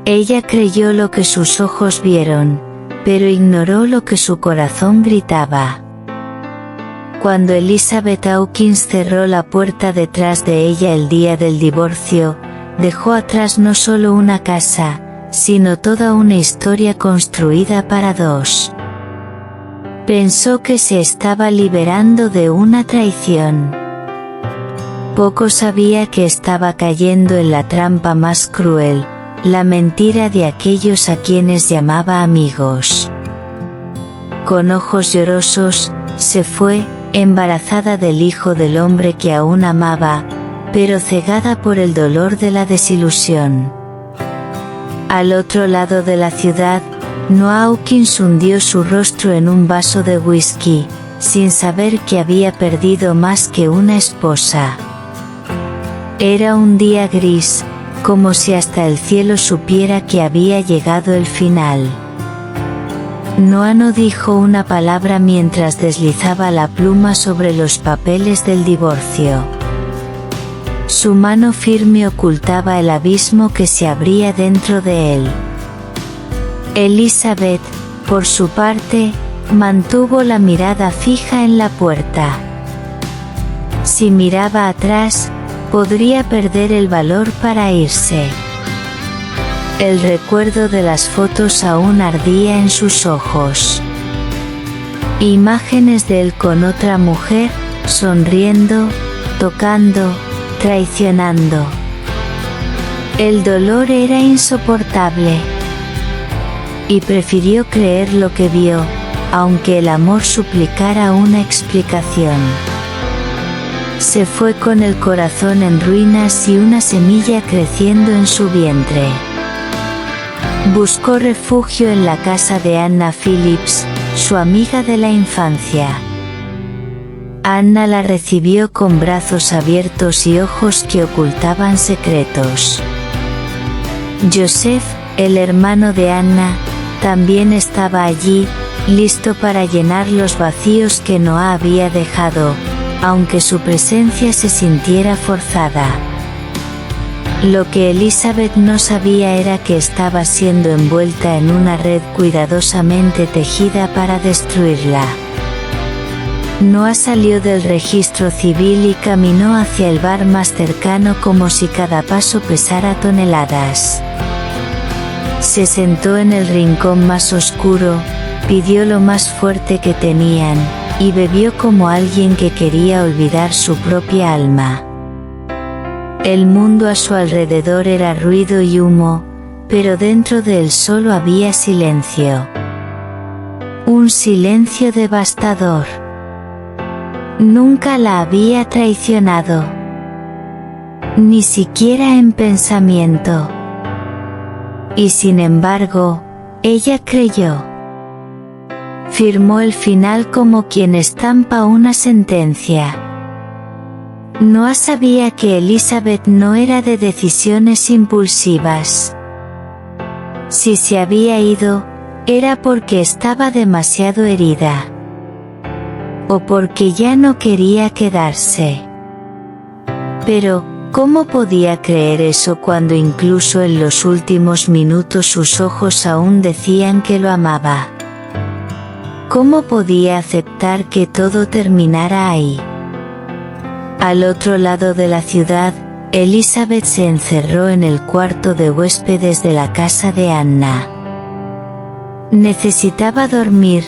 Ella creyó lo que sus ojos vieron, pero ignoró lo que su corazón gritaba. Cuando Elizabeth Hawkins cerró la puerta detrás de ella el día del divorcio, dejó atrás no solo una casa, sino toda una historia construida para dos. Pensó que se estaba liberando de una traición. Poco sabía que estaba cayendo en la trampa más cruel, la mentira de aquellos a quienes llamaba amigos. Con ojos llorosos, se fue, embarazada del hijo del hombre que aún amaba, pero cegada por el dolor de la desilusión. Al otro lado de la ciudad, Noah Hawkins hundió su rostro en un vaso de whisky, sin saber que había perdido más que una esposa. Era un día gris, como si hasta el cielo supiera que había llegado el final. Noah no dijo una palabra mientras deslizaba la pluma sobre los papeles del divorcio. Su mano firme ocultaba el abismo que se abría dentro de él. Elizabeth, por su parte, mantuvo la mirada fija en la puerta. Si miraba atrás, podría perder el valor para irse. El recuerdo de las fotos aún ardía en sus ojos. Imágenes de él con otra mujer, sonriendo, tocando, traicionando. El dolor era insoportable. Y prefirió creer lo que vio, aunque el amor suplicara una explicación. Se fue con el corazón en ruinas y una semilla creciendo en su vientre. Buscó refugio en la casa de Anna Phillips, su amiga de la infancia. Anna la recibió con brazos abiertos y ojos que ocultaban secretos. Joseph, el hermano de Anna, también estaba allí, listo para llenar los vacíos que Noah había dejado, aunque su presencia se sintiera forzada. Lo que Elizabeth no sabía era que estaba siendo envuelta en una red cuidadosamente tejida para destruirla. Noah salió del registro civil y caminó hacia el bar más cercano como si cada paso pesara toneladas. Se sentó en el rincón más oscuro, pidió lo más fuerte que tenían, y bebió como alguien que quería olvidar su propia alma. El mundo a su alrededor era ruido y humo, pero dentro de él solo había silencio. Un silencio devastador. Nunca la había traicionado. Ni siquiera en pensamiento. Y sin embargo, ella creyó. Firmó el final como quien estampa una sentencia. Noah sabía que Elizabeth no era de decisiones impulsivas. Si se había ido, era porque estaba demasiado herida. O porque ya no quería quedarse. Pero, ¿cómo podía creer eso cuando incluso en los últimos minutos sus ojos aún decían que lo amaba? ¿Cómo podía aceptar que todo terminara ahí? Al otro lado de la ciudad, Elizabeth se encerró en el cuarto de huéspedes de la casa de Anna. Necesitaba dormir,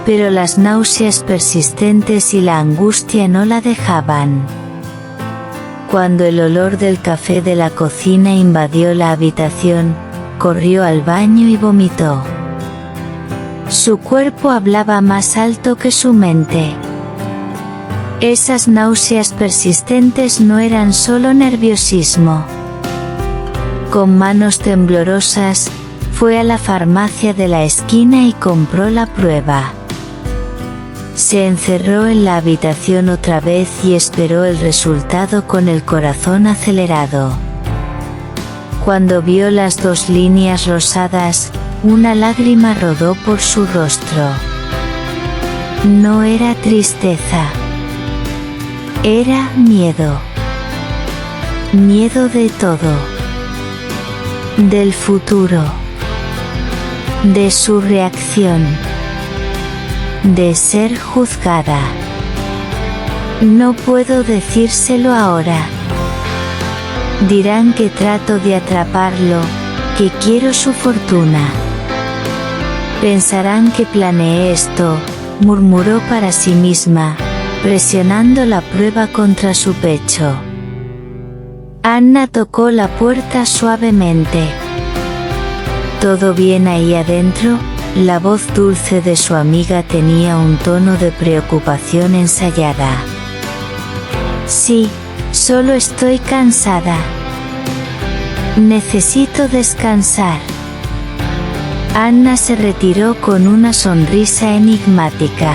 pero las náuseas persistentes y la angustia no la dejaban. Cuando el olor del café de la cocina invadió la habitación, corrió al baño y vomitó. Su cuerpo hablaba más alto que su mente. Esas náuseas persistentes no eran solo nerviosismo. Con manos temblorosas, fue a la farmacia de la esquina y compró la prueba. Se encerró en la habitación otra vez y esperó el resultado con el corazón acelerado. Cuando vio las 2 líneas rosadas, una lágrima rodó por su rostro. No era tristeza. Era miedo. Miedo de todo. del futuro, de su reacción, de ser juzgada. No puedo decírselo ahora. Dirán que trato de atraparlo, que quiero su fortuna. Pensarán que planeé esto, murmuró para sí misma, presionando la prueba contra su pecho. Anna tocó la puerta suavemente. ¿Todo bien ahí adentro? La voz dulce de su amiga tenía un tono de preocupación ensayada. Sí, solo estoy cansada. Necesito descansar. Anna se retiró con una sonrisa enigmática.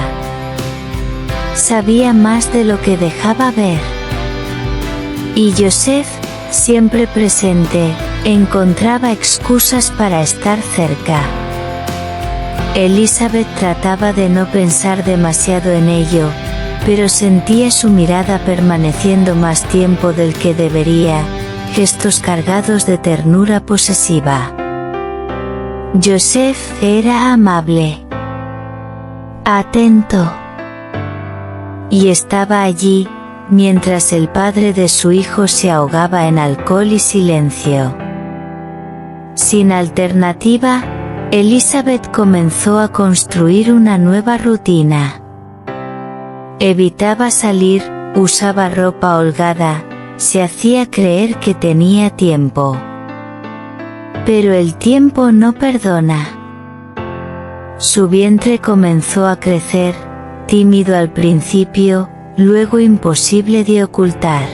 Sabía más de lo que dejaba ver. Y Joseph, siempre presente, encontraba excusas para estar cerca. Elizabeth trataba de no pensar demasiado en ello, pero sentía su mirada permaneciendo más tiempo del que debería, gestos cargados de ternura posesiva. Joseph era amable, atento, y estaba allí, mientras el padre de su hijo se ahogaba en alcohol y silencio. Sin alternativa, Elizabeth comenzó a construir una nueva rutina. Evitaba salir, usaba ropa holgada, se hacía creer que tenía tiempo. Pero el tiempo no perdona. Su vientre comenzó a crecer, tímido al principio, luego imposible de ocultar.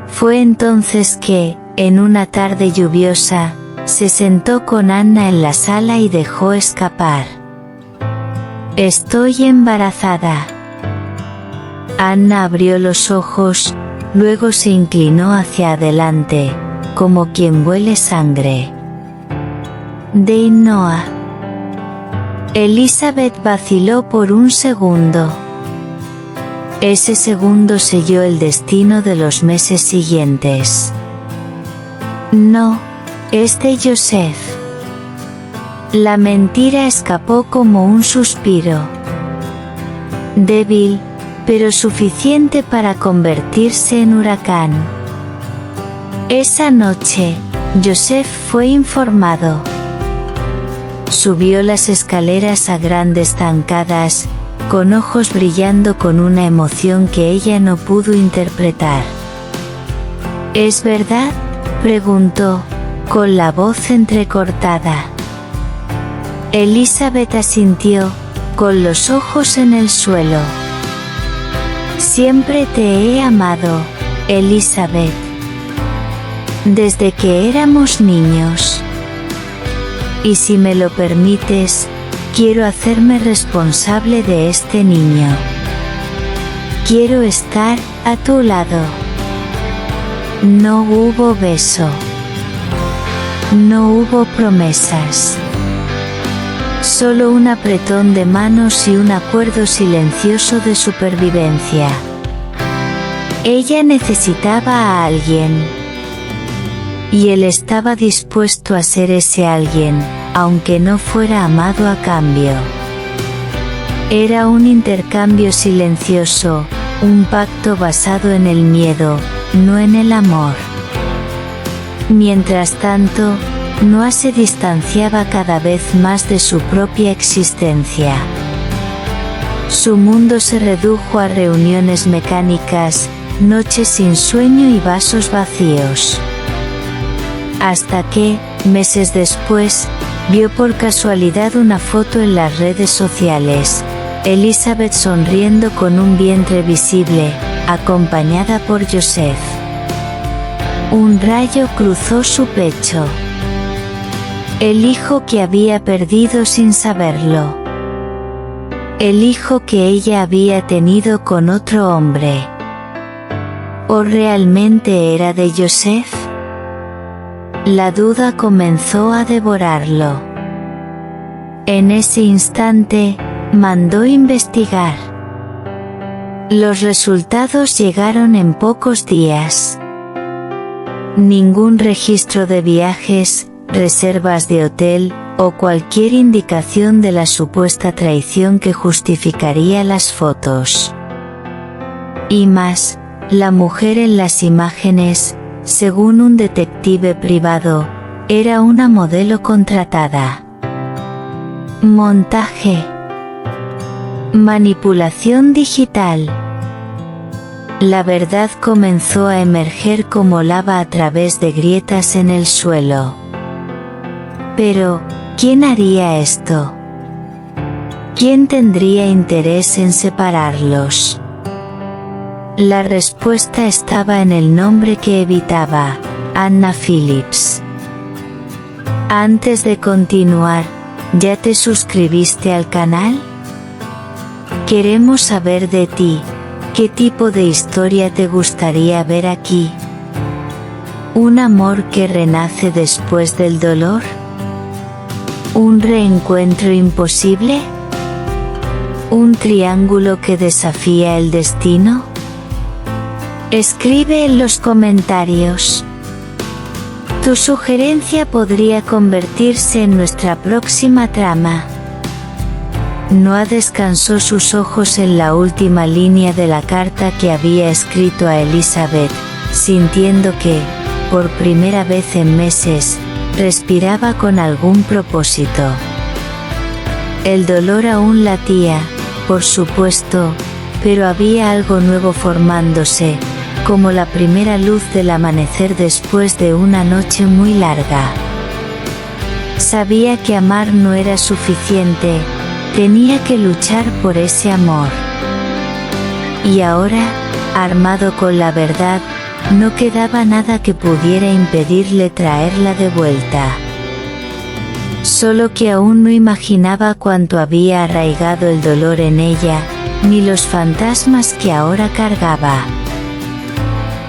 Fue entonces que, en una tarde lluviosa, se sentó con Anna en la sala y dejó escapar: «Estoy embarazada». Anna abrió los ojos, luego se inclinó hacia adelante, como quien huele sangre. «De Noah». Elizabeth vaciló por un segundo. Ese segundo selló el destino de los meses siguientes. «No, es de Joseph». La mentira escapó como un suspiro. Débil, pero suficiente para convertirse en huracán. Esa noche, Joseph fue informado. Subió las escaleras a grandes zancadas, con ojos brillando con una emoción que ella no pudo interpretar. «¿Es verdad?», preguntó, con la voz entrecortada. Elizabeth asintió, con los ojos en el suelo. «Siempre te he amado, Elizabeth. Desde que éramos niños. Y si me lo permites, quiero hacerme responsable de este niño. Quiero estar a tu lado». No hubo beso. No hubo promesas. Solo un apretón de manos y un acuerdo silencioso de supervivencia. Ella necesitaba a alguien. Y él estaba dispuesto a ser ese alguien, aunque no fuera amado a cambio. Era un intercambio silencioso, un pacto basado en el miedo, no en el amor. Mientras tanto, Noah se distanciaba cada vez más de su propia existencia. Su mundo se redujo a reuniones mecánicas, noches sin sueño y vasos vacíos. Hasta que, meses después, vio por casualidad una foto en las redes sociales: Elizabeth sonriendo con un vientre visible, acompañada por Joseph. Un rayo cruzó su pecho. El hijo que había perdido sin saberlo. El hijo que ella había tenido con otro hombre. ¿O realmente era de Joseph? La duda comenzó a devorarlo. En ese instante, mandó investigar. Los resultados llegaron en pocos días. Ningún registro de viajes, reservas de hotel, o cualquier indicación de la supuesta traición que justificaría las fotos. Y más, la mujer en las imágenes, según un detective privado, era una modelo contratada. Montaje. Manipulación digital. La verdad comenzó a emerger como lava a través de grietas en el suelo. Pero, ¿quién haría esto? ¿Quién tendría interés en separarlos? La respuesta estaba en el nombre que evitaba, Anna Phillips. Antes de continuar, ¿ya te suscribiste al canal? Queremos saber de ti, ¿qué tipo de historia te gustaría ver aquí? ¿Un amor que renace después del dolor? ¿Un reencuentro imposible? ¿Un triángulo que desafía el destino? Escribe en los comentarios. Tu sugerencia podría convertirse en nuestra próxima trama. Noah descansó sus ojos en la última línea de la carta que había escrito a Elizabeth, sintiendo que, por primera vez en meses, respiraba con algún propósito. El dolor aún latía, por supuesto, pero había algo nuevo formándose, como la primera luz del amanecer después de una noche muy larga. Sabía que amar no era suficiente, tenía que luchar por ese amor. Y ahora, armado con la verdad, no quedaba nada que pudiera impedirle traerla de vuelta. Solo que aún no imaginaba cuánto había arraigado el dolor en ella, ni los fantasmas que ahora cargaba.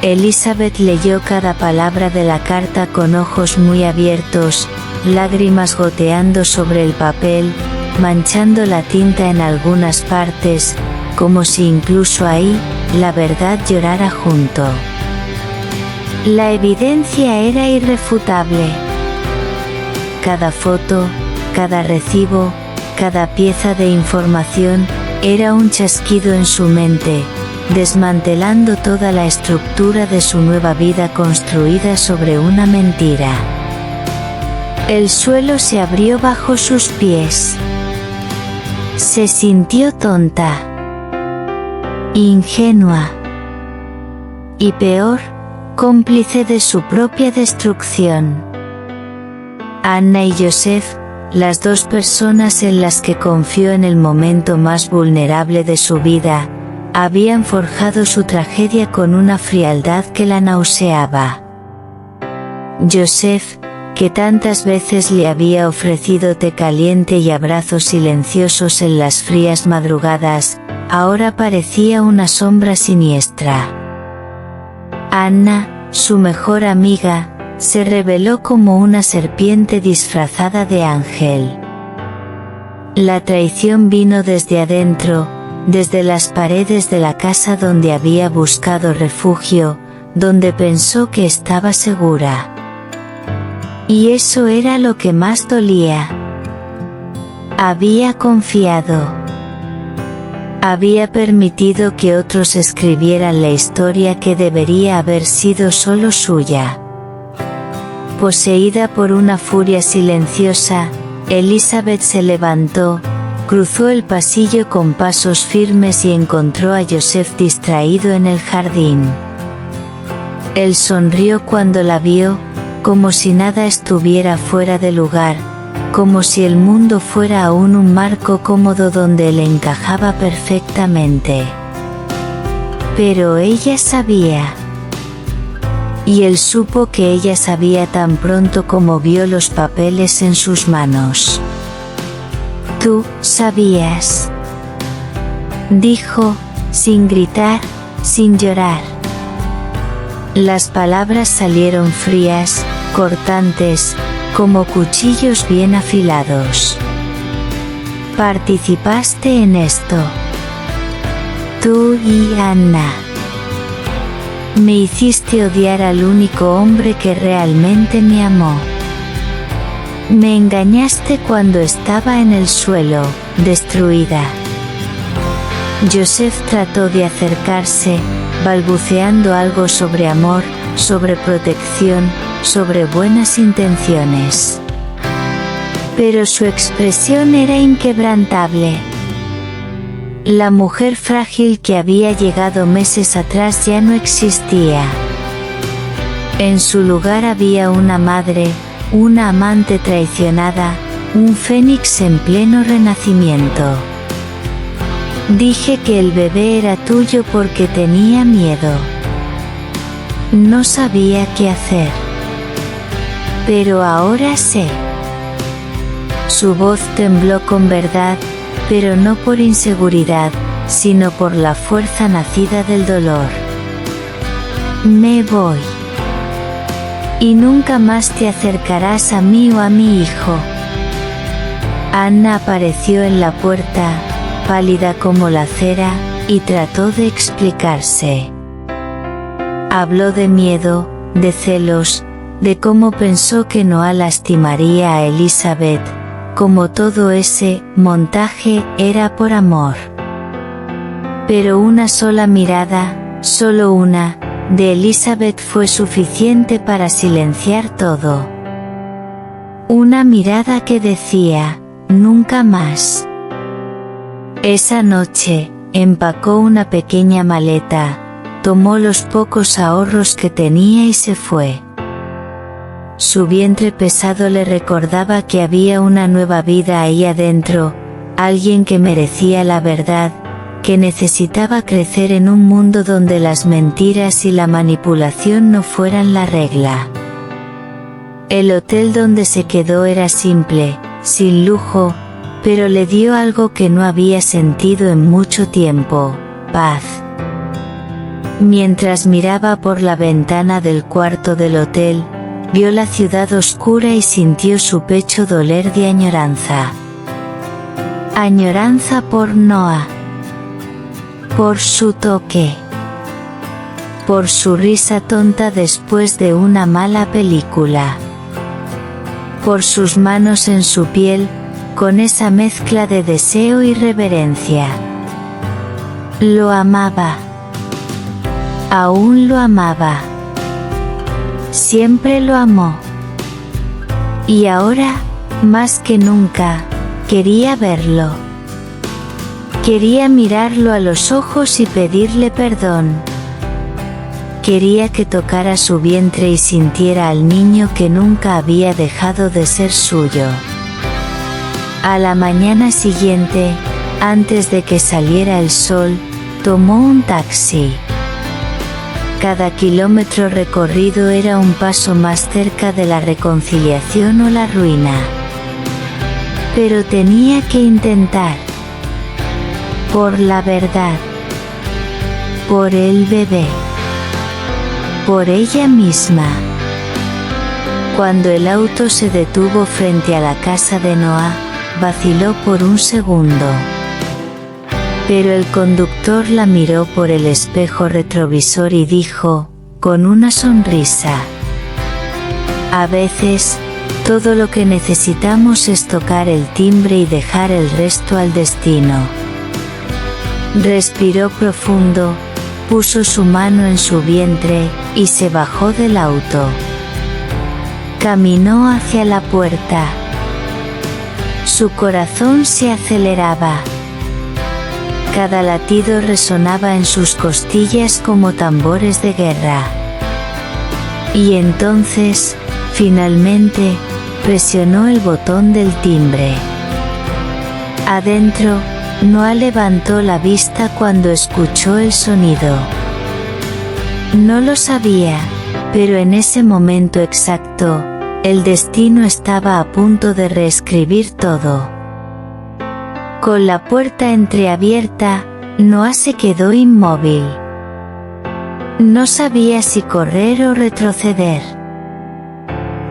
Elizabeth leyó cada palabra de la carta con ojos muy abiertos, lágrimas goteando sobre el papel, manchando la tinta en algunas partes, como si incluso ahí, la verdad llorara junto. La evidencia era irrefutable. Cada foto, cada recibo, cada pieza de información, era un chasquido en su mente, desmantelando toda la estructura de su nueva vida construida sobre una mentira. El suelo se abrió bajo sus pies. Se sintió tonta, ingenua y peor, cómplice de su propia destrucción. Anna y Joseph, las dos personas en las que confió en el momento más vulnerable de su vida, habían forjado su tragedia con una frialdad que la nauseaba. Joseph, que tantas veces le había ofrecido té caliente y abrazos silenciosos en las frías madrugadas, ahora parecía una sombra siniestra. Anna, su mejor amiga, se reveló como una serpiente disfrazada de ángel. La traición vino desde adentro, desde las paredes de la casa donde había buscado refugio, donde pensó que estaba segura. Y eso era lo que más dolía. Había confiado. Había permitido que otros escribieran la historia que debería haber sido solo suya. Poseída por una furia silenciosa, Elizabeth se levantó, cruzó el pasillo con pasos firmes y encontró a Joseph distraído en el jardín. Él sonrió cuando la vio, como si nada estuviera fuera de lugar, como si el mundo fuera aún un marco cómodo donde él encajaba perfectamente. Pero ella sabía. Y él supo que ella sabía tan pronto como vio los papeles en sus manos. Tú sabías, dijo, sin gritar, sin llorar. Las palabras salieron frías, cortantes, como cuchillos bien afilados. Participaste en esto. Tú y Anna. Me hiciste odiar al único hombre que realmente me amó. Me engañaste cuando estaba en el suelo, destruida. Joseph trató de acercarse, balbuceando algo sobre amor, sobre protección, sobre buenas intenciones. Pero su expresión era inquebrantable. La mujer frágil que había llegado meses atrás ya no existía. En su lugar había una madre, una amante traicionada, un fénix en pleno renacimiento. Dije que el bebé era tuyo porque tenía miedo. No sabía qué hacer. Pero ahora sé. Su voz tembló con verdad, pero no por inseguridad, sino por la fuerza nacida del dolor. Me voy. Y nunca más te acercarás a mí o a mi hijo. Anna apareció en la puerta, pálida como la cera, y trató de explicarse. Habló de miedo, de celos, de cómo pensó que Noah lastimaría a Elizabeth, como todo ese montaje era por amor. Pero una sola mirada, solo una, de Elizabeth fue suficiente para silenciar todo. Una mirada que decía, nunca más. Esa noche, empacó una pequeña maleta, tomó los pocos ahorros que tenía y se fue. Su vientre pesado le recordaba que había una nueva vida ahí adentro, alguien que merecía la verdad, que necesitaba crecer en un mundo donde las mentiras y la manipulación no fueran la regla. El hotel donde se quedó era simple, sin lujo, pero le dio algo que no había sentido en mucho tiempo, paz. Mientras miraba por la ventana del cuarto del hotel, vio la ciudad oscura y sintió su pecho doler de añoranza. Añoranza por Noah. Por su toque. Por su risa tonta después de una mala película. Por sus manos en su piel, con esa mezcla de deseo y reverencia. Lo amaba. Aún lo amaba. Siempre lo amó. Y ahora, más que nunca, quería verlo. Quería mirarlo a los ojos y pedirle perdón. Quería que tocara su vientre y sintiera al niño que nunca había dejado de ser suyo. A la mañana siguiente, antes de que saliera el sol, tomó un taxi. Cada kilómetro recorrido era un paso más cerca de la reconciliación o la ruina. Pero tenía que intentar. Por la verdad. Por el bebé. Por ella misma. Cuando el auto se detuvo frente a la casa de Noah, vaciló por un segundo. Pero el conductor la miró por el espejo retrovisor y dijo, con una sonrisa: a veces, todo lo que necesitamos es tocar el timbre y dejar el resto al destino. Respiró profundo, puso su mano en su vientre, y se bajó del auto. Caminó hacia la puerta. Su corazón se aceleraba. Cada latido resonaba en sus costillas como tambores de guerra. Y entonces, finalmente, presionó el botón del timbre. Adentro, Noah levantó la vista cuando escuchó el sonido. No lo sabía, pero en ese momento exacto, el destino estaba a punto de reescribir todo. Con la puerta entreabierta, Noah se quedó inmóvil. No sabía si correr o retroceder.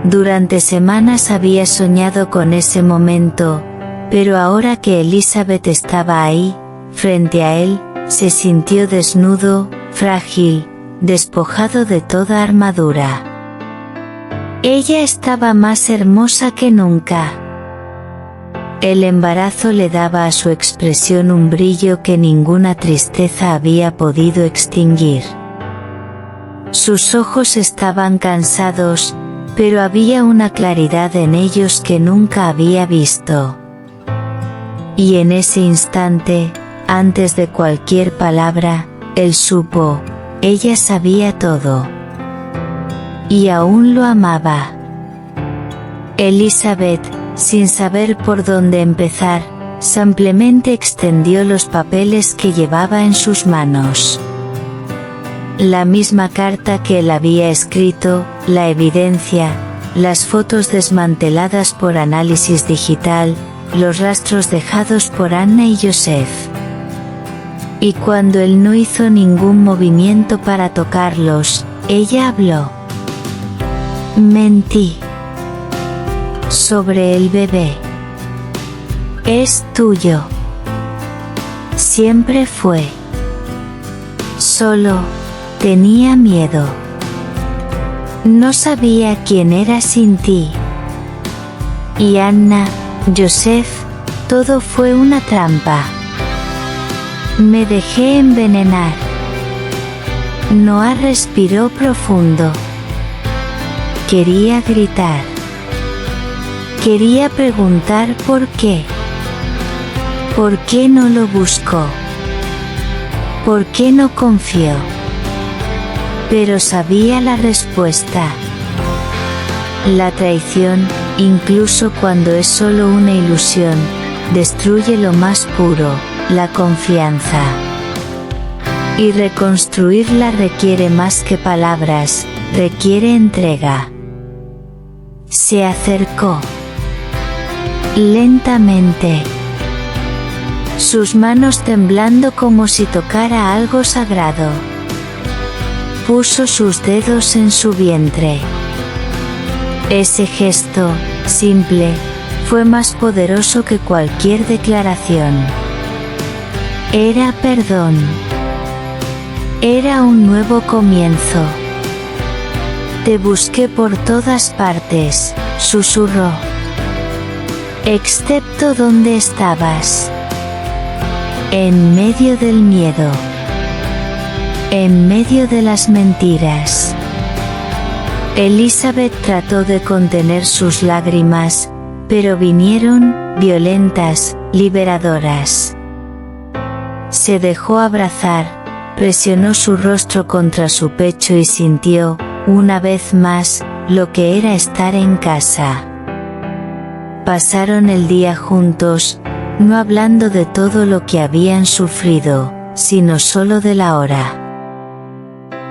Durante semanas había soñado con ese momento, pero ahora que Elizabeth estaba ahí, frente a él, se sintió desnudo, frágil, despojado de toda armadura. Ella estaba más hermosa que nunca. El embarazo le daba a su expresión un brillo que ninguna tristeza había podido extinguir. Sus ojos estaban cansados, pero había una claridad en ellos que nunca había visto. Y en ese instante, antes de cualquier palabra, él supo, ella sabía todo. Y aún lo amaba. Elizabeth, sin saber por dónde empezar, simplemente extendió los papeles que llevaba en sus manos. La misma carta que él había escrito, la evidencia, las fotos desmanteladas por análisis digital, los rastros dejados por Anna y Joseph. Y cuando él no hizo ningún movimiento para tocarlos, ella habló. Mentí. Sobre el bebé. Es tuyo. Siempre fue. Solo, tenía miedo. No sabía quién era sin ti. Y Anna, Joseph, todo fue una trampa. Me dejé envenenar. Noah respiró profundo. Quería gritar. Quería preguntar por qué. ¿Por qué no lo buscó? ¿Por qué no confió? Pero sabía la respuesta. La traición, incluso cuando es solo una ilusión, destruye lo más puro, la confianza. Y reconstruirla requiere más que palabras, requiere entrega. Se acercó. Lentamente. Sus manos temblando como si tocara algo sagrado. Puso sus dedos en su vientre. Ese gesto, simple, fue más poderoso que cualquier declaración. Era perdón. Era un nuevo comienzo. Te busqué por todas partes, susurró. Excepto donde estabas. En medio del miedo. En medio de las mentiras. Elizabeth trató de contener sus lágrimas, pero vinieron, violentas, liberadoras. Se dejó abrazar, presionó su rostro contra su pecho y sintió, una vez más, lo que era estar en casa. Pasaron el día juntos, no hablando de todo lo que habían sufrido, sino solo de la hora.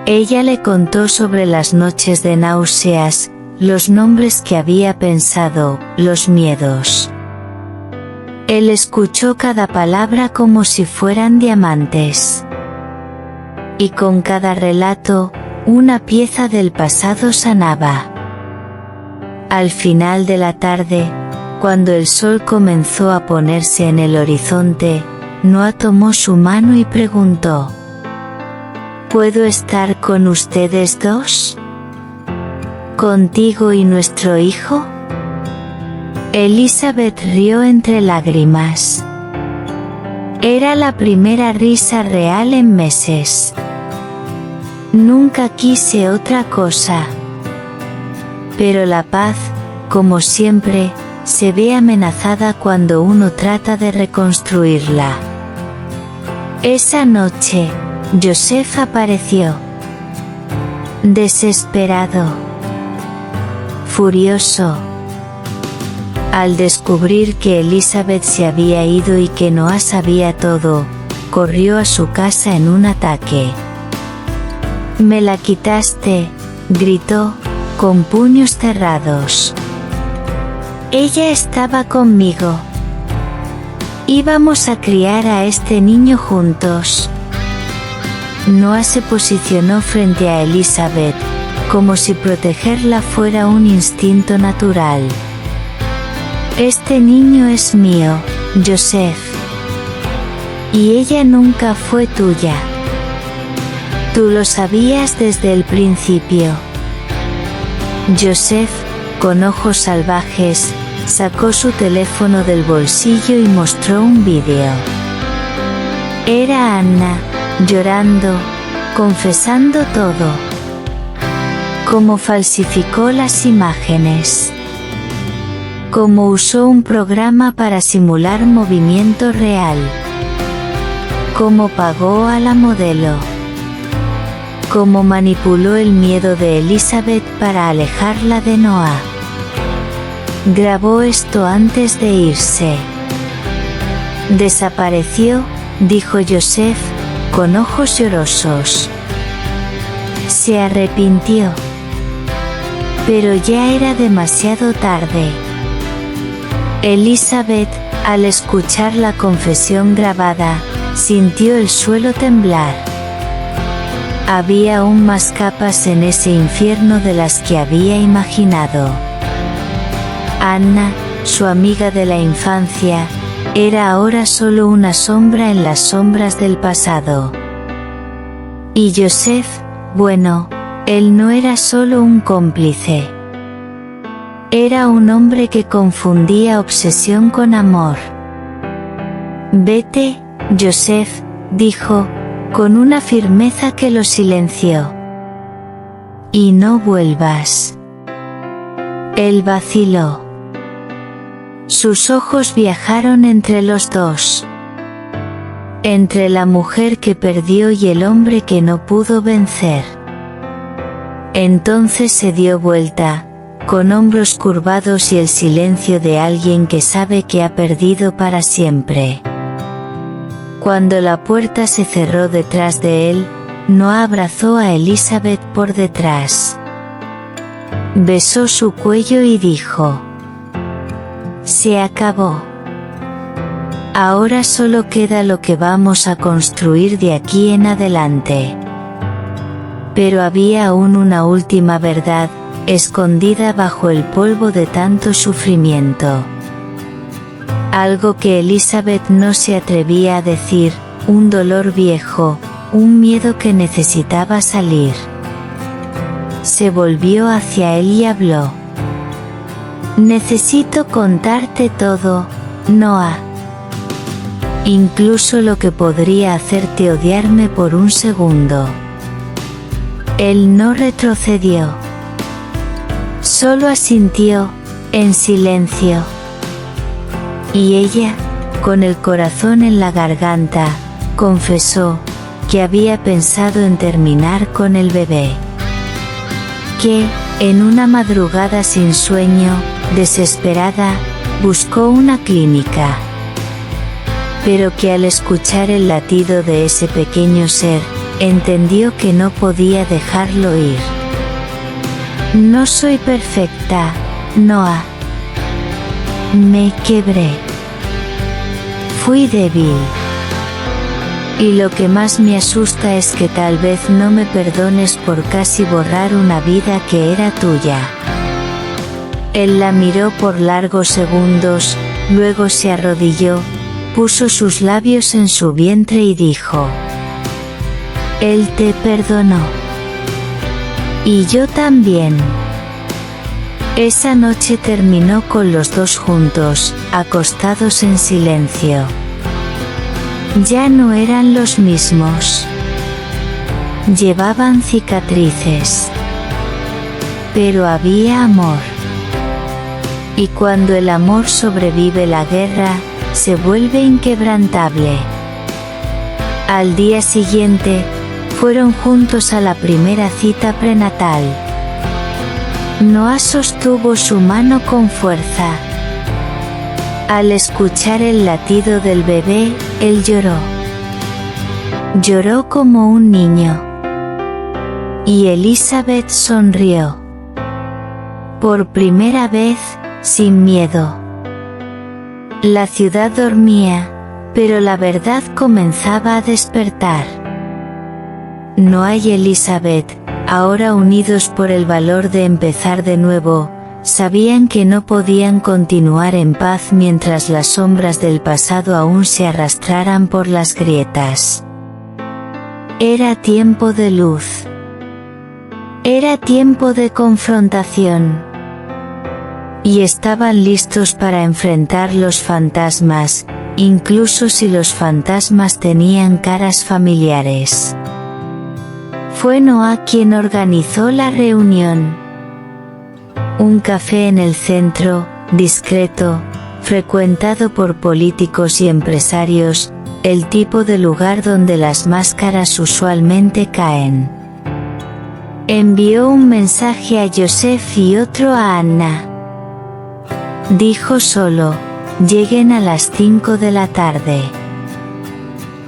Ella le contó sobre las noches de náuseas, los nombres que había pensado, los miedos. Él escuchó cada palabra como si fueran diamantes. Y con cada relato, una pieza del pasado sanaba. Al final de la tarde, cuando el sol comenzó a ponerse en el horizonte, Noah tomó su mano y preguntó: ¿Puedo estar con ustedes dos? ¿Contigo y nuestro hijo? Elizabeth rió entre lágrimas. Era la primera risa real en meses. Nunca quise otra cosa. Pero la paz, como siempre, se ve amenazada cuando uno trata de reconstruirla. Esa noche, Joseph apareció. Desesperado. Furioso. Al descubrir que Elizabeth se había ido y que Noah sabía todo, corrió a su casa en un ataque. «Me la quitaste», gritó, con puños cerrados. Ella estaba conmigo. Íbamos a criar a este niño juntos. Noah se posicionó frente a Elizabeth, como si protegerla fuera un instinto natural. Este niño es mío, Joseph. Y ella nunca fue tuya. Tú lo sabías desde el principio. Joseph, con ojos salvajes, sacó su teléfono del bolsillo y mostró un vídeo. Era Anna, llorando, confesando todo. Cómo falsificó las imágenes. Cómo usó un programa para simular movimiento real. Cómo pagó a la modelo. Cómo manipuló el miedo de Elizabeth para alejarla de Noah. Grabó esto antes de irse. Desapareció, dijo Joseph, con ojos llorosos. Se arrepintió. Pero ya era demasiado tarde. Elizabeth, al escuchar la confesión grabada, sintió el suelo temblar. Había aún más capas en ese infierno de las que había imaginado. Anna, su amiga de la infancia, era ahora solo una sombra en las sombras del pasado. Y Joseph, bueno, él no era solo un cómplice. Era un hombre que confundía obsesión con amor. Vete, Joseph, dijo, con una firmeza que lo silenció. Y no vuelvas. Él vaciló. Sus ojos viajaron entre los dos. Entre la mujer que perdió y el hombre que no pudo vencer. Entonces se dio vuelta, con hombros curvados y el silencio de alguien que sabe que ha perdido para siempre. Cuando la puerta se cerró detrás de él, Noah abrazó a Elizabeth por detrás. Besó su cuello y dijo: se acabó. Ahora solo queda lo que vamos a construir de aquí en adelante. Pero había aún una última verdad, escondida bajo el polvo de tanto sufrimiento. Algo que Elizabeth no se atrevía a decir, un dolor viejo, un miedo que necesitaba salir. Se volvió hacia él y habló. Necesito contarte todo, Noah. Incluso lo que podría hacerte odiarme por un segundo. Él no retrocedió. Solo asintió, en silencio. Y ella, con el corazón en la garganta, confesó, que había pensado en terminar con el bebé. Que, en una madrugada sin sueño, desesperada, buscó una clínica. Pero que al escuchar el latido de ese pequeño ser, entendió que no podía dejarlo ir. No soy perfecta, Noah. Me quebré. Fui débil. Y lo que más me asusta es que tal vez no me perdones por casi borrar una vida que era tuya. Él la miró por largos segundos, luego se arrodilló, puso sus labios en su vientre y dijo: Él te perdonó. Y yo también. Esa noche terminó con los dos juntos, acostados en silencio. Ya no eran los mismos. Llevaban cicatrices. Pero había amor. Y cuando el amor sobrevive la guerra, se vuelve inquebrantable. Al día siguiente, fueron juntos a la primera cita prenatal. Noah sostuvo su mano con fuerza. Al escuchar el latido del bebé, él lloró. Lloró como un niño. Y Elizabeth sonrió. Por primera vez, sin miedo. La ciudad dormía, pero la verdad comenzaba a despertar. Noah y Elizabeth, ahora unidos por el valor de empezar de nuevo, sabían que no podían continuar en paz mientras las sombras del pasado aún se arrastraran por las grietas. Era tiempo de luz. Era tiempo de confrontación. Y estaban listos para enfrentar los fantasmas, incluso si los fantasmas tenían caras familiares. Fue Noah quien organizó la reunión. Un café en el centro, discreto, frecuentado por políticos y empresarios, el tipo de lugar donde las máscaras usualmente caen. Envió un mensaje a Joseph y otro a Anna. Dijo solo: lleguen a las 5 de la tarde.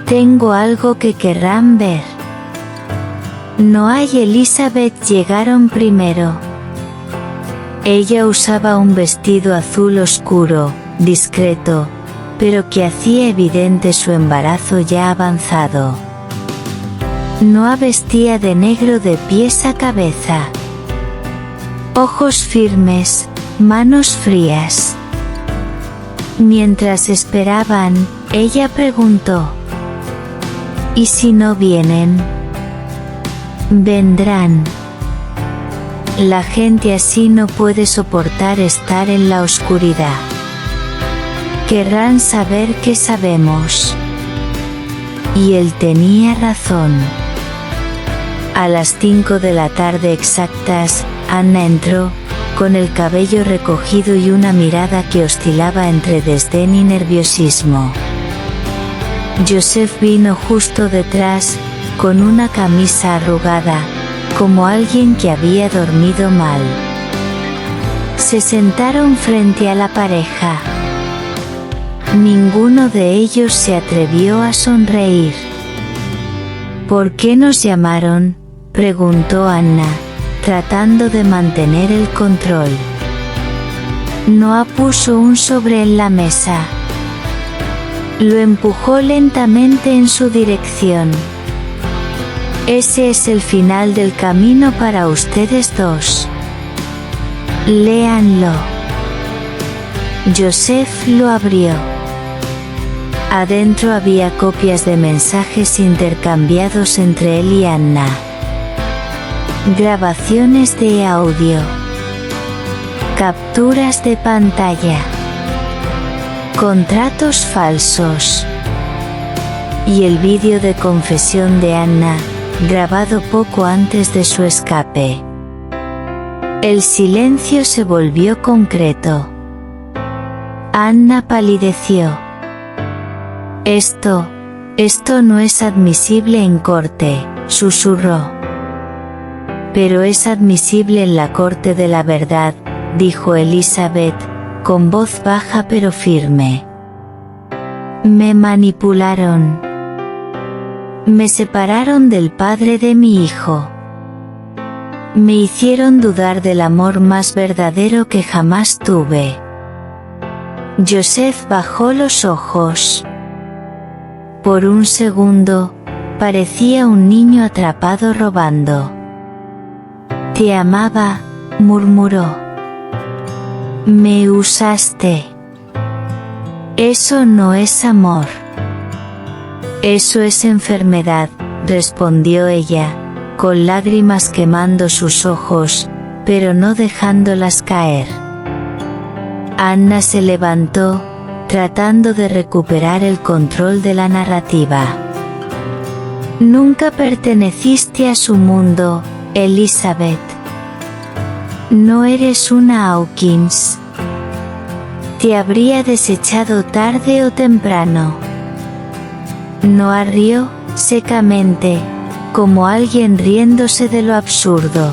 Tengo algo que querrán ver. Noah y Elizabeth llegaron primero. Ella usaba un vestido azul oscuro, discreto, pero que hacía evidente su embarazo ya avanzado. Noah vestía de negro de pies a cabeza. Ojos firmes, manos frías. Mientras esperaban, ella preguntó: ¿y si no vienen? Vendrán. La gente así no puede soportar estar en la oscuridad. Querrán saber qué sabemos. Y él tenía razón. A las 5 de la tarde exactas, Anna entró, con el cabello recogido y una mirada que oscilaba entre desdén y nerviosismo. Joseph vino justo detrás, con una camisa arrugada, como alguien que había dormido mal. Se sentaron frente a la pareja. Ninguno de ellos se atrevió a sonreír. ¿Por qué nos llamaron?, preguntó Anna, tratando de mantener el control. Noah puso un sobre en la mesa. Lo empujó lentamente en su dirección. Ese es el final del camino para ustedes dos. Léanlo. Joseph lo abrió. Adentro había copias de mensajes intercambiados entre él y Anna. Grabaciones de audio. Capturas de pantalla. Contratos falsos. Y el vídeo de confesión de Anna, grabado poco antes de su escape. El silencio se volvió concreto. Anna palideció. Esto no es admisible en corte, susurró. Pero es admisible en la corte de la verdad, dijo Elizabeth, con voz baja pero firme. Me manipularon. Me separaron del padre de mi hijo. Me hicieron dudar del amor más verdadero que jamás tuve. Joseph bajó los ojos. Por un segundo, parecía un niño atrapado robando. Te amaba, murmuró. Me usaste. Eso no es amor. Eso es enfermedad, respondió ella, con lágrimas quemando sus ojos, pero no dejándolas caer. Anna se levantó, tratando de recuperar el control de la narrativa. Nunca perteneciste a su mundo, Elizabeth. No eres una Hawkins. Te habría desechado tarde o temprano. Noah rió, secamente, como alguien riéndose de lo absurdo.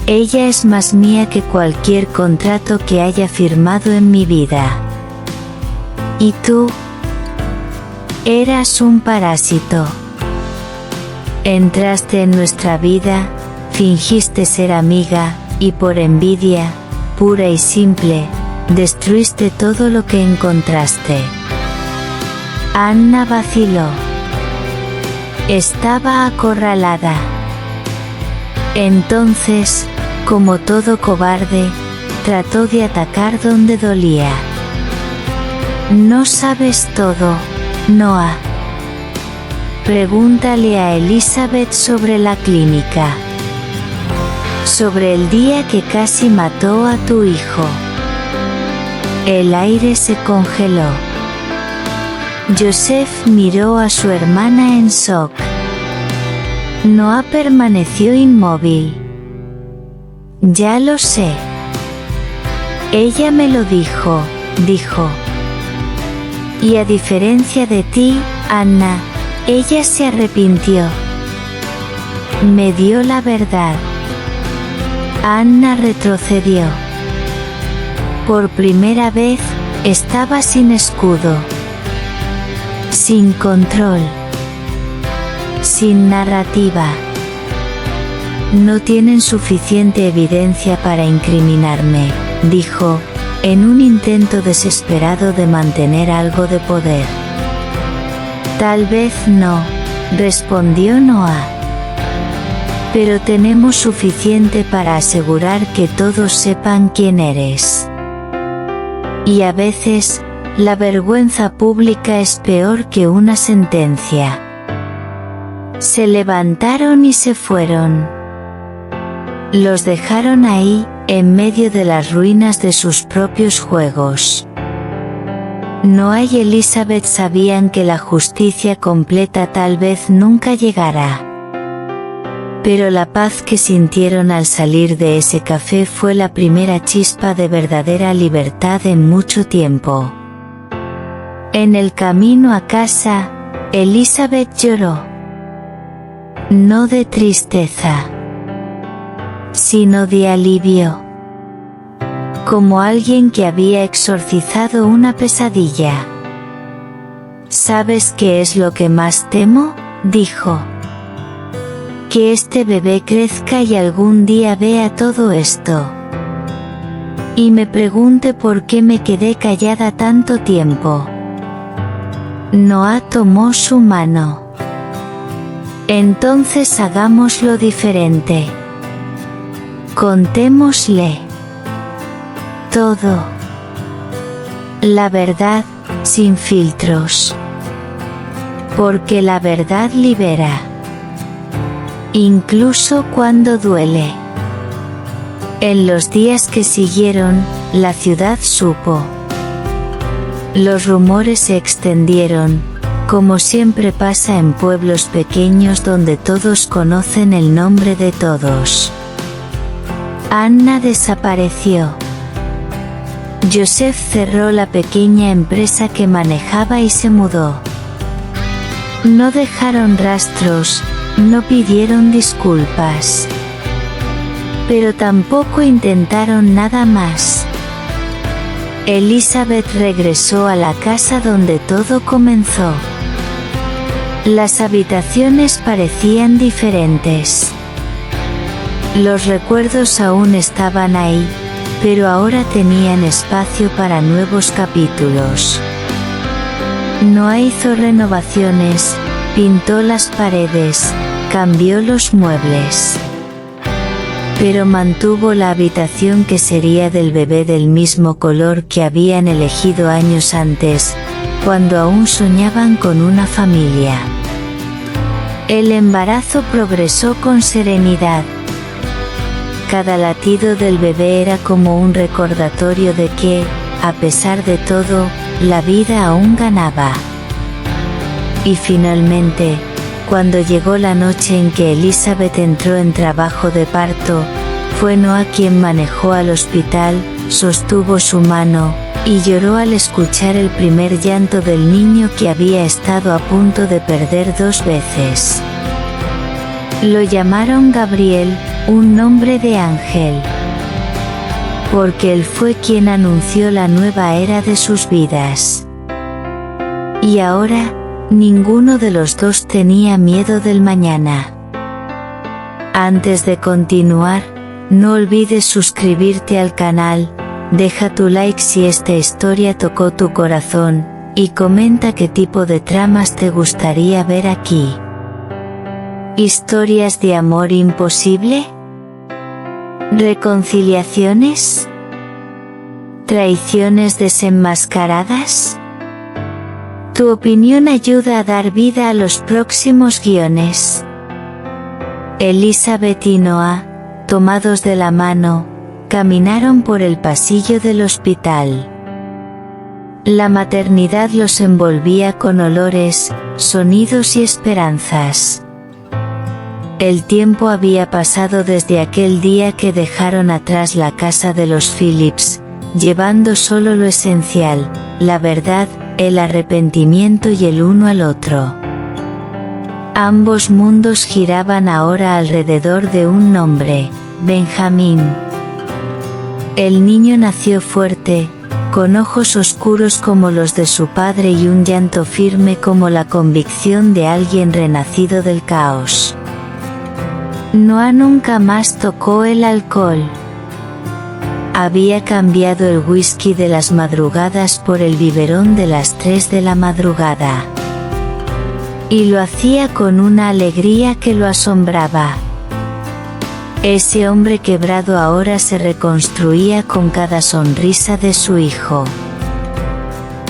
Ella es más mía que cualquier contrato que haya firmado en mi vida. ¿Y tú? Eras un parásito. Entraste en nuestra vida, fingiste ser amiga, y por envidia, pura y simple, destruiste todo lo que encontraste. Anna vaciló. Estaba acorralada. Entonces, como todo cobarde, trató de atacar donde dolía. No sabes todo, Noah. Pregúntale a Elizabeth sobre la clínica. Sobre el día que casi mató a tu hijo. El aire se congeló. Joseph miró a su hermana en shock. Noah permaneció inmóvil. Ya lo sé. Ella me lo dijo, dijo. Y a diferencia de ti, Anna, ella se arrepintió. Me dio la verdad. Anna retrocedió. Por primera vez, estaba sin escudo. Sin control. Sin narrativa. No tienen suficiente evidencia para incriminarme, dijo, en un intento desesperado de mantener algo de poder. Tal vez no, respondió Noah. Pero tenemos suficiente para asegurar que todos sepan quién eres. Y a veces, la vergüenza pública es peor que una sentencia. Se levantaron y se fueron. Los dejaron ahí, en medio de las ruinas de sus propios juegos. Noah y Elizabeth sabían que la justicia completa tal vez nunca llegara. Pero la paz que sintieron al salir de ese café fue la primera chispa de verdadera libertad en mucho tiempo. En el camino a casa, Elizabeth lloró. No de tristeza, sino de alivio. Como alguien que había exorcizado una pesadilla. ¿Sabes qué es lo que más temo?, dijo. Que este bebé crezca y algún día vea todo esto. Y me pregunte por qué me quedé callada tanto tiempo. Noah tomó su mano. Entonces hagámoslo diferente. Contémosle todo. La verdad, sin filtros. Porque la verdad libera. Incluso cuando duele. En los días que siguieron, la ciudad supo. Los rumores se extendieron, como siempre pasa en pueblos pequeños donde todos conocen el nombre de todos. Anna desapareció. Joseph cerró la pequeña empresa que manejaba y se mudó. No dejaron rastros, no pidieron disculpas. Pero tampoco intentaron nada más. Elizabeth regresó a la casa donde todo comenzó. Las habitaciones parecían diferentes. Los recuerdos aún estaban ahí, pero ahora tenían espacio para nuevos capítulos. Noah hizo renovaciones, pintó las paredes, cambió los muebles. Pero mantuvo la habitación que sería del bebé del mismo color que habían elegido años antes, cuando aún soñaban con una familia. El embarazo progresó con serenidad. Cada latido del bebé era como un recordatorio de que, a pesar de todo, la vida aún ganaba. Y finalmente, cuando llegó la noche en que Elizabeth entró en trabajo de parto, fue Noah quien manejó al hospital, sostuvo su mano, y lloró al escuchar el primer llanto del niño que había estado a punto de perder 2 veces. Lo llamaron Gabriel, un nombre de ángel. Porque él fue quien anunció la nueva era de sus vidas. Y ahora, ninguno de los dos tenía miedo del mañana. Antes de continuar, no olvides suscribirte al canal, deja tu like si esta historia tocó tu corazón, y comenta qué tipo de tramas te gustaría ver aquí. ¿Historias de amor imposible? ¿Reconciliaciones? ¿Traiciones desenmascaradas? Tu opinión ayuda a dar vida a los próximos guiones. Elizabeth y Noah, tomados de la mano, caminaron por el pasillo del hospital. La maternidad los envolvía con olores, sonidos y esperanzas. El tiempo había pasado desde aquel día que dejaron atrás la casa de los Phillips, llevando solo lo esencial, la verdad, el arrepentimiento y el uno al otro. Ambos mundos giraban ahora alrededor de un nombre, Benjamín. El niño nació fuerte, con ojos oscuros como los de su padre y un llanto firme como la convicción de alguien renacido del caos. Noah nunca más tocó el alcohol. Había cambiado el whisky de las madrugadas por el biberón de las 3 de la madrugada. Y lo hacía con una alegría que lo asombraba. Ese hombre quebrado ahora se reconstruía con cada sonrisa de su hijo.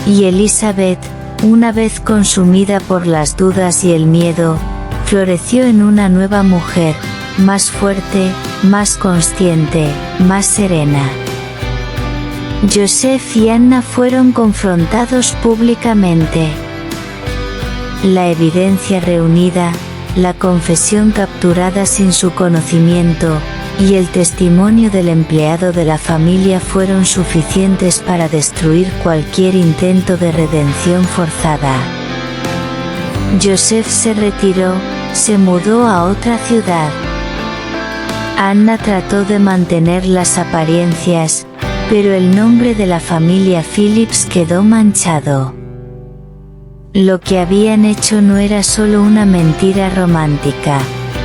Y Elizabeth, una vez consumida por las dudas y el miedo, floreció en una nueva mujer, más fuerte, más consciente, más serena. Joseph y Anna fueron confrontados públicamente. La evidencia reunida, la confesión capturada sin su conocimiento, y el testimonio del empleado de la familia fueron suficientes para destruir cualquier intento de redención forzada. Joseph se retiró, se mudó a otra ciudad. Anna trató de mantener las apariencias, pero el nombre de la familia Phillips quedó manchado. Lo que habían hecho no era solo una mentira romántica,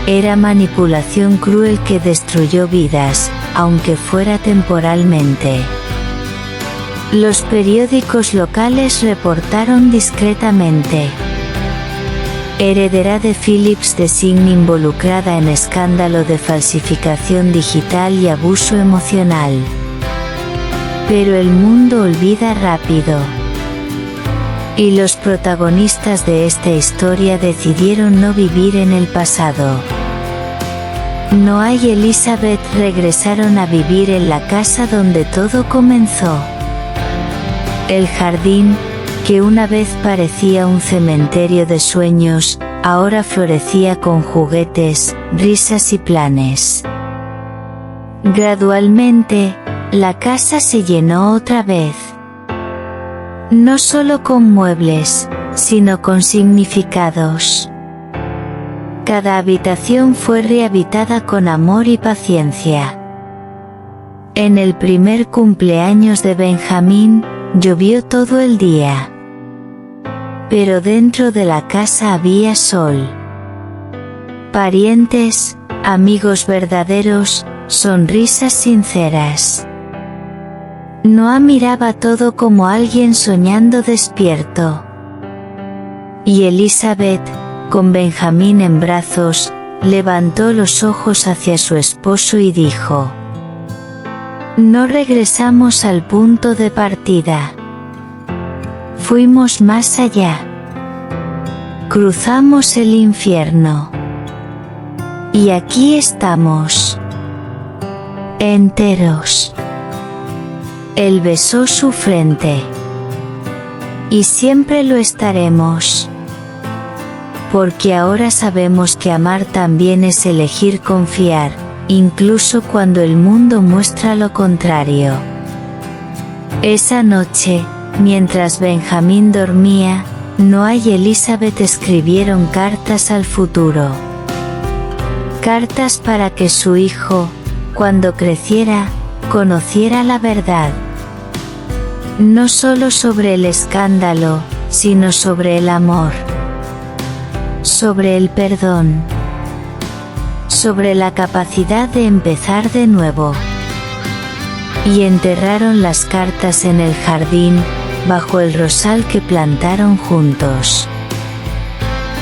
era manipulación cruel que destruyó vidas, aunque fuera temporalmente. Los periódicos locales reportaron discretamente: heredera de Phillips designa involucrada en escándalo de falsificación digital y abuso emocional. Pero el mundo olvida rápido. Y los protagonistas de esta historia decidieron no vivir en el pasado. Noah y Elizabeth regresaron a vivir en la casa donde todo comenzó. El jardín, que una vez parecía un cementerio de sueños, ahora florecía con juguetes, risas y planes. Gradualmente, la casa se llenó otra vez. No solo con muebles, sino con significados. Cada habitación fue rehabitada con amor y paciencia. En el primer cumpleaños de Benjamín, llovió todo el día. Pero dentro de la casa había sol. Parientes, amigos verdaderos, sonrisas sinceras. Noah miraba todo como alguien soñando despierto. Y Elizabeth, con Benjamín en brazos, levantó los ojos hacia su esposo y dijo: no regresamos al punto de partida. Fuimos más allá. Cruzamos el infierno. Y aquí estamos. Enteros. Él besó su frente. Y siempre lo estaremos. Porque ahora sabemos que amar también es elegir confiar, incluso cuando el mundo muestra lo contrario. Esa noche, mientras Benjamín dormía, Noah y Elizabeth escribieron cartas al futuro. Cartas para que su hijo, cuando creciera, conociera la verdad. No solo sobre el escándalo, sino sobre el amor. Sobre el perdón. Sobre la capacidad de empezar de nuevo. Y enterraron las cartas en el jardín, bajo el rosal que plantaron juntos.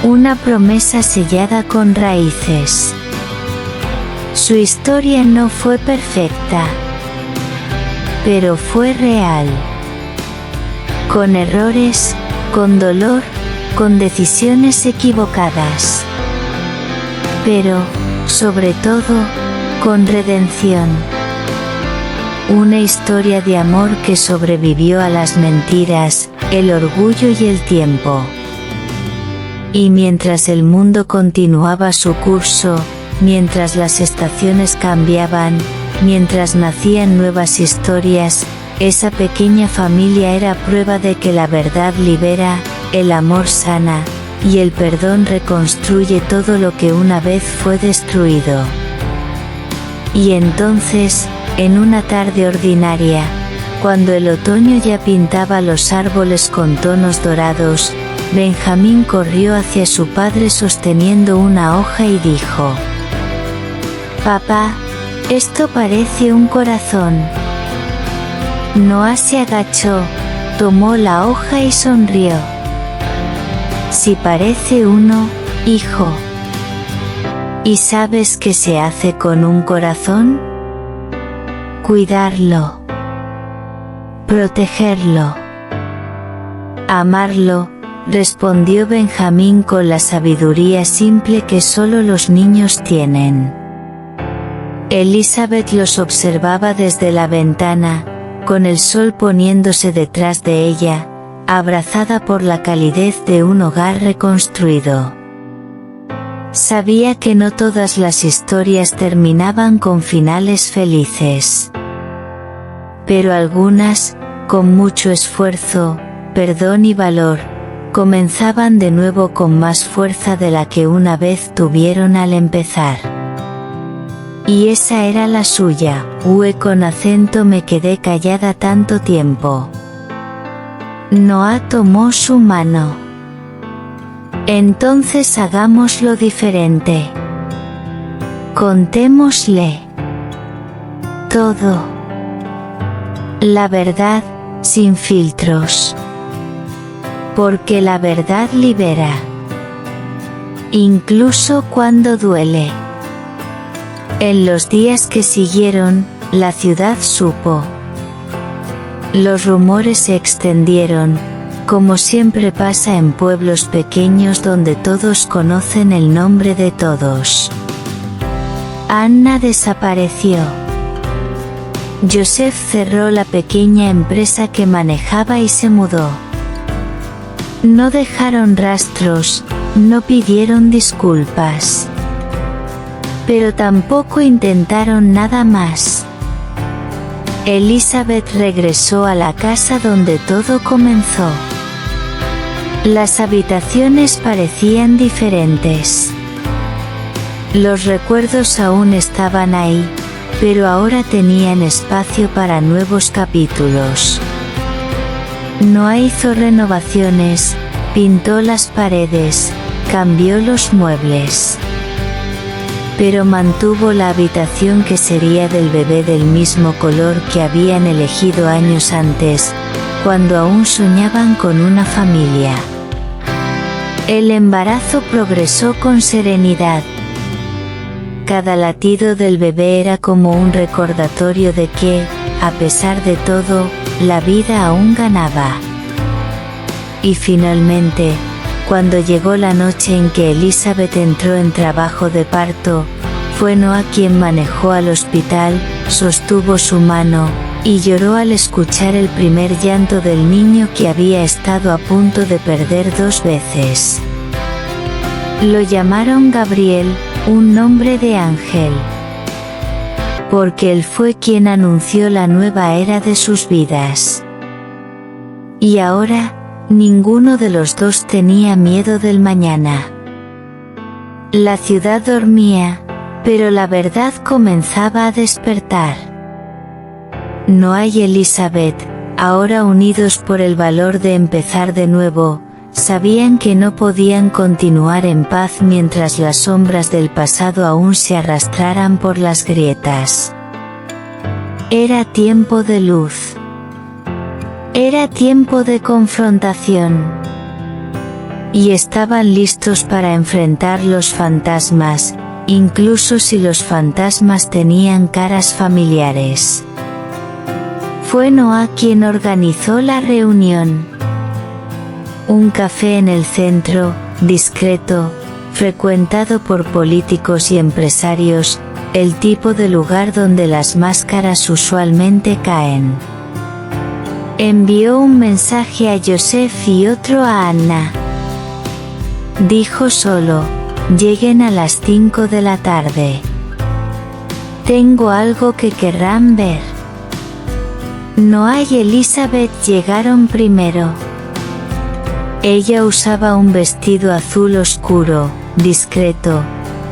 Una promesa sellada con raíces. Su historia no fue perfecta, pero fue real. Con errores, con dolor, con decisiones equivocadas. Pero, sobre todo, con redención. Una historia de amor que sobrevivió a las mentiras, el orgullo y el tiempo. Y mientras el mundo continuaba su curso, mientras las estaciones cambiaban, mientras nacían nuevas historias, esa pequeña familia era prueba de que la verdad libera, el amor sana, y el perdón reconstruye todo lo que una vez fue destruido. Y entonces, en una tarde ordinaria, cuando el otoño ya pintaba los árboles con tonos dorados, Benjamín corrió hacia su padre sosteniendo una hoja y dijo: «Papá, esto parece un corazón». Noah se agachó, tomó la hoja y sonrió. «Sí parece uno, hijo». ¿Y sabes qué se hace con un corazón? Cuidarlo. Protegerlo. Amarlo, respondió Benjamín con la sabiduría simple que solo los niños tienen. Elizabeth los observaba desde la ventana, con el sol poniéndose detrás de ella, abrazada por la calidez de un hogar reconstruido. Sabía que no todas las historias terminaban con finales felices. Pero algunas, con mucho esfuerzo, perdón y valor, comenzaban de nuevo con más fuerza de la que una vez tuvieron al empezar. Y esa era la suya. Con acento me quedé callada tanto tiempo. Noah tomó su mano. Entonces hagámoslo diferente. Contémosle todo. La verdad, sin filtros. Porque la verdad libera. Incluso cuando duele. En los días que siguieron, la ciudad supo. Los rumores se extendieron, como siempre pasa en pueblos pequeños donde todos conocen el nombre de todos. Anna desapareció. Joseph cerró la pequeña empresa que manejaba y se mudó. No dejaron rastros, no pidieron disculpas. Pero tampoco intentaron nada más. Elizabeth regresó a la casa donde todo comenzó. Las habitaciones parecían diferentes. Los recuerdos aún estaban ahí, pero ahora tenían espacio para nuevos capítulos. Noah hizo renovaciones, pintó las paredes, cambió los muebles. Pero mantuvo la habitación que sería del bebé del mismo color que habían elegido años antes, cuando aún soñaban con una familia. El embarazo progresó con serenidad. Cada latido del bebé era como un recordatorio de que, a pesar de todo, la vida aún ganaba. Y finalmente, cuando llegó la noche en que Elizabeth entró en trabajo de parto, fue Noah quien manejó al hospital, sostuvo su mano, y lloró al escuchar el primer llanto del niño que había estado a punto de perder 2 veces. Lo llamaron Gabriel, un nombre de ángel. Porque él fue quien anunció la nueva era de sus vidas. Y ahora, ninguno de los dos tenía miedo del mañana. La ciudad dormía, pero la verdad comenzaba a despertar. Noah y Elizabeth, ahora unidos por el valor de empezar de nuevo, sabían que no podían continuar en paz mientras las sombras del pasado aún se arrastraran por las grietas. Era tiempo de luz. Era tiempo de confrontación. Y estaban listos para enfrentar los fantasmas, incluso si los fantasmas tenían caras familiares. Fue Noah quien organizó la reunión. Un café en el centro, discreto, frecuentado por políticos y empresarios, el tipo de lugar donde las máscaras usualmente caen. Envió un mensaje a Joseph y otro a Anna. Dijo solo: lleguen a las 5 de la tarde. Tengo algo que querrán ver. Noah y Elizabeth llegaron primero. Ella usaba un vestido azul oscuro, discreto,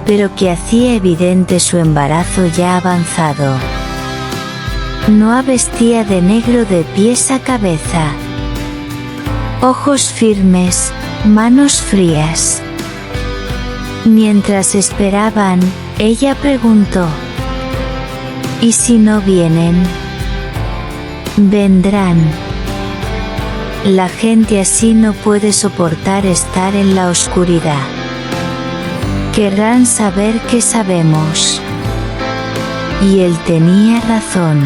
pero que hacía evidente su embarazo ya avanzado. Noah vestía de negro de pies a cabeza. Ojos firmes, manos frías. Mientras esperaban, ella preguntó: ¿y si no vienen? Vendrán. La gente así no puede soportar estar en la oscuridad. Querrán saber qué sabemos. Y él tenía razón.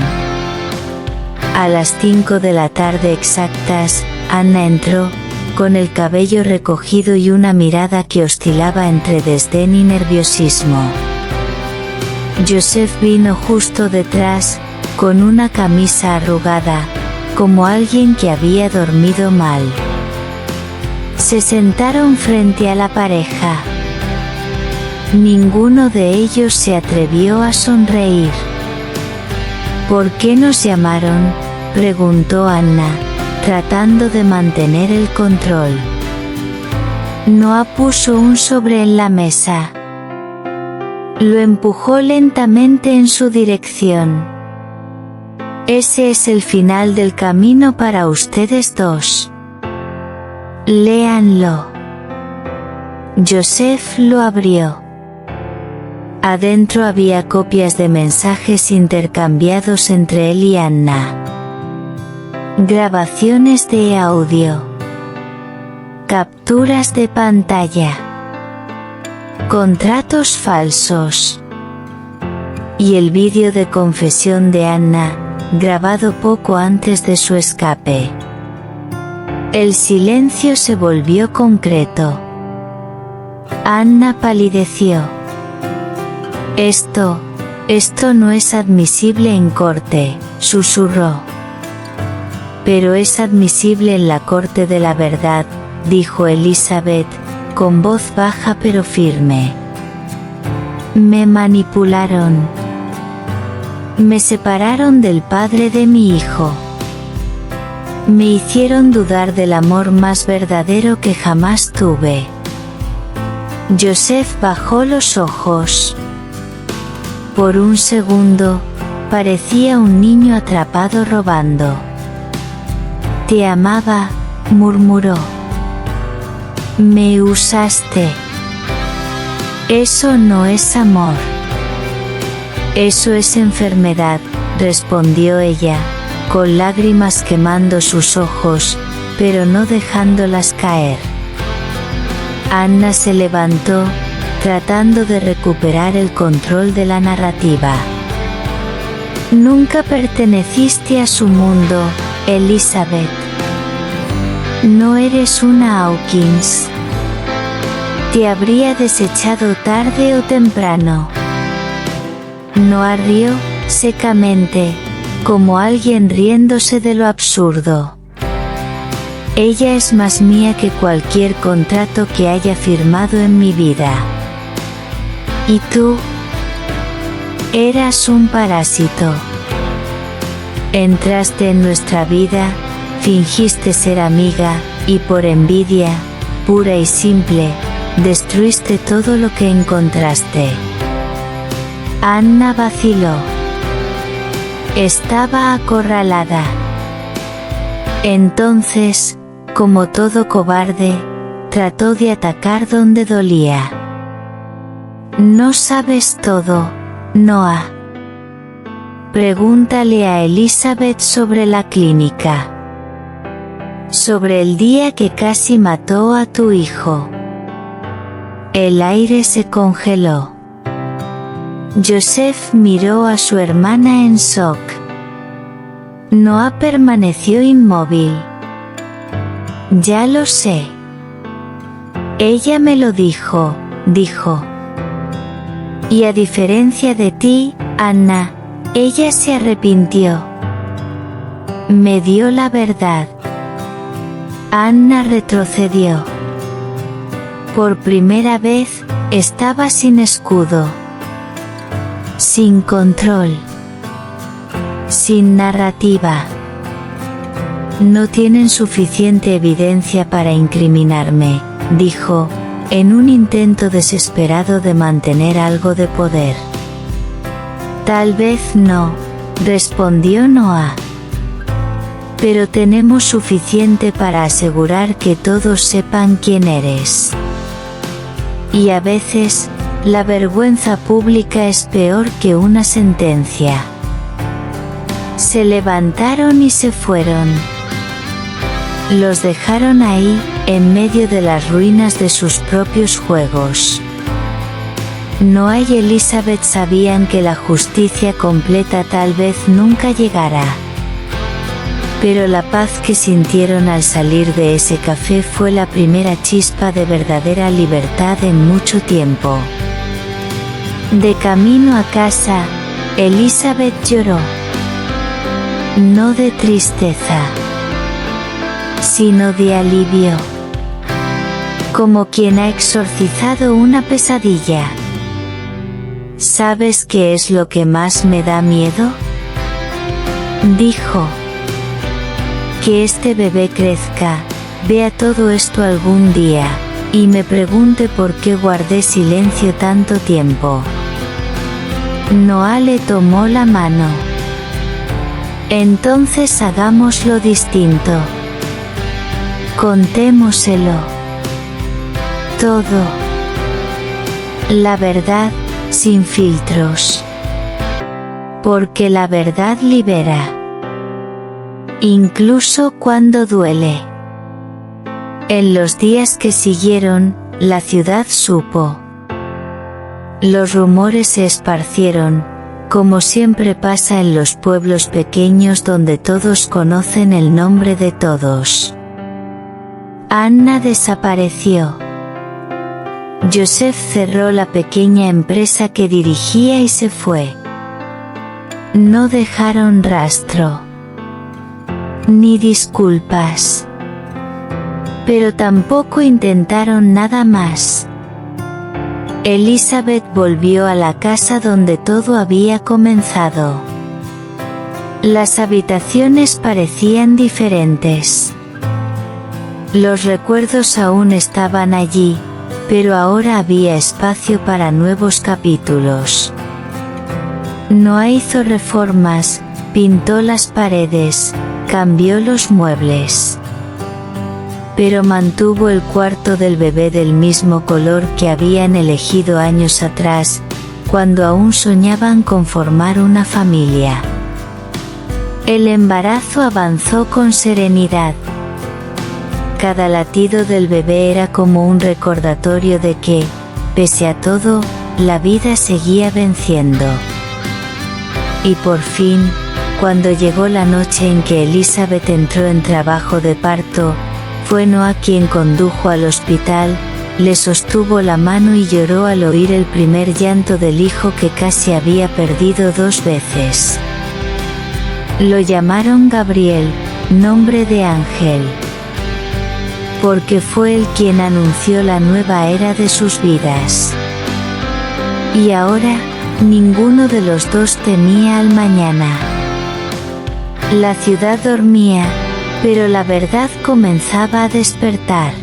A las 5 de la tarde exactas, Anna entró, con el cabello recogido y una mirada que oscilaba entre desdén y nerviosismo. Joseph vino justo detrás, con una camisa arrugada, como alguien que había dormido mal. Se sentaron frente a la pareja. Ninguno de ellos se atrevió a sonreír. ¿Por qué nos llamaron?, preguntó Anna, tratando de mantener el control. Noah puso un sobre en la mesa. Lo empujó lentamente en su dirección. Ese es el final del camino para ustedes dos. Léanlo. Joseph lo abrió. Adentro había copias de mensajes intercambiados entre él y Anna. Grabaciones de audio. Capturas de pantalla. Contratos falsos. Y el vídeo de confesión de Anna, grabado poco antes de su escape. El silencio se volvió concreto. Anna palideció. Esto no es admisible en corte, susurró. Pero es admisible en la corte de la verdad, dijo Elizabeth, con voz baja pero firme. Me manipularon. Me separaron del padre de mi hijo. Me hicieron dudar del amor más verdadero que jamás tuve. Joseph bajó los ojos. Por un segundo, parecía un niño atrapado robando. Te amaba, murmuró. Me usaste. Eso no es amor. Eso es enfermedad, respondió ella, con lágrimas quemando sus ojos, pero no dejándolas caer. Anna se levantó, tratando de recuperar el control de la narrativa. Nunca perteneciste a su mundo, Elizabeth. No eres una Hawkins. Te habría desechado tarde o temprano. Noah rió, secamente, como alguien riéndose de lo absurdo. Ella es más mía que cualquier contrato que haya firmado en mi vida. ¿Y tú? Eras un parásito. Entraste en nuestra vida, fingiste ser amiga, y por envidia, pura y simple, destruiste todo lo que encontraste. Anna vaciló. Estaba acorralada. Entonces, como todo cobarde, trató de atacar donde dolía. No sabes todo, Noah. Pregúntale a Elizabeth sobre la clínica. Sobre el día que casi mató a tu hijo. El aire se congeló. Joseph miró a su hermana en shock. Noah permaneció inmóvil. Ya lo sé. Ella me lo dijo, dijo. Y a diferencia de ti, Anna, ella se arrepintió. Me dio la verdad. Anna retrocedió. Por primera vez, estaba sin escudo. Sin control. Sin narrativa. No tienen suficiente evidencia para incriminarme, dijo, en un intento desesperado de mantener algo de poder. Tal vez no, respondió Noah. Pero tenemos suficiente para asegurar que todos sepan quién eres. Y a veces, la vergüenza pública es peor que una sentencia. Se levantaron y se fueron. Los dejaron ahí, en medio de las ruinas de sus propios juegos. Noah y Elizabeth sabían que la justicia completa tal vez nunca llegará. Pero la paz que sintieron al salir de ese café fue la primera chispa de verdadera libertad en mucho tiempo. De camino a casa, Elizabeth lloró. No de tristeza, sino de alivio. Como quien ha exorcizado una pesadilla. ¿Sabes qué es lo que más me da miedo?, dijo. Que este bebé crezca, vea todo esto algún día, y me pregunte por qué guardé silencio tanto tiempo. Noah le tomó la mano. Entonces hagámoslo distinto. Contémoselo. Todo. La verdad, sin filtros. Porque la verdad libera. Incluso cuando duele. En los días que siguieron, la ciudad supo. Los rumores se esparcieron, como siempre pasa en los pueblos pequeños donde todos conocen el nombre de todos. Anna desapareció. Joseph cerró la pequeña empresa que dirigía y se fue. No dejaron rastro. Ni disculpas. Pero tampoco intentaron nada más. Elizabeth volvió a la casa donde todo había comenzado. Las habitaciones parecían diferentes. Los recuerdos aún estaban allí, pero ahora había espacio para nuevos capítulos. Noah hizo reformas, pintó las paredes, cambió los muebles. Pero mantuvo el cuarto del bebé del mismo color que habían elegido años atrás, cuando aún soñaban con formar una familia. El embarazo avanzó con serenidad. Cada latido del bebé era como un recordatorio de que, pese a todo, la vida seguía venciendo. Y por fin, cuando llegó la noche en que Elizabeth entró en trabajo de parto, fue Noah quien condujo al hospital, le sostuvo la mano y lloró al oír el primer llanto del hijo que casi había perdido 2 veces. Lo llamaron Gabriel, nombre de ángel. Porque fue él quien anunció la nueva era de sus vidas. Y ahora, ninguno de los dos temía al mañana. La ciudad dormía, pero la verdad comenzaba a despertar.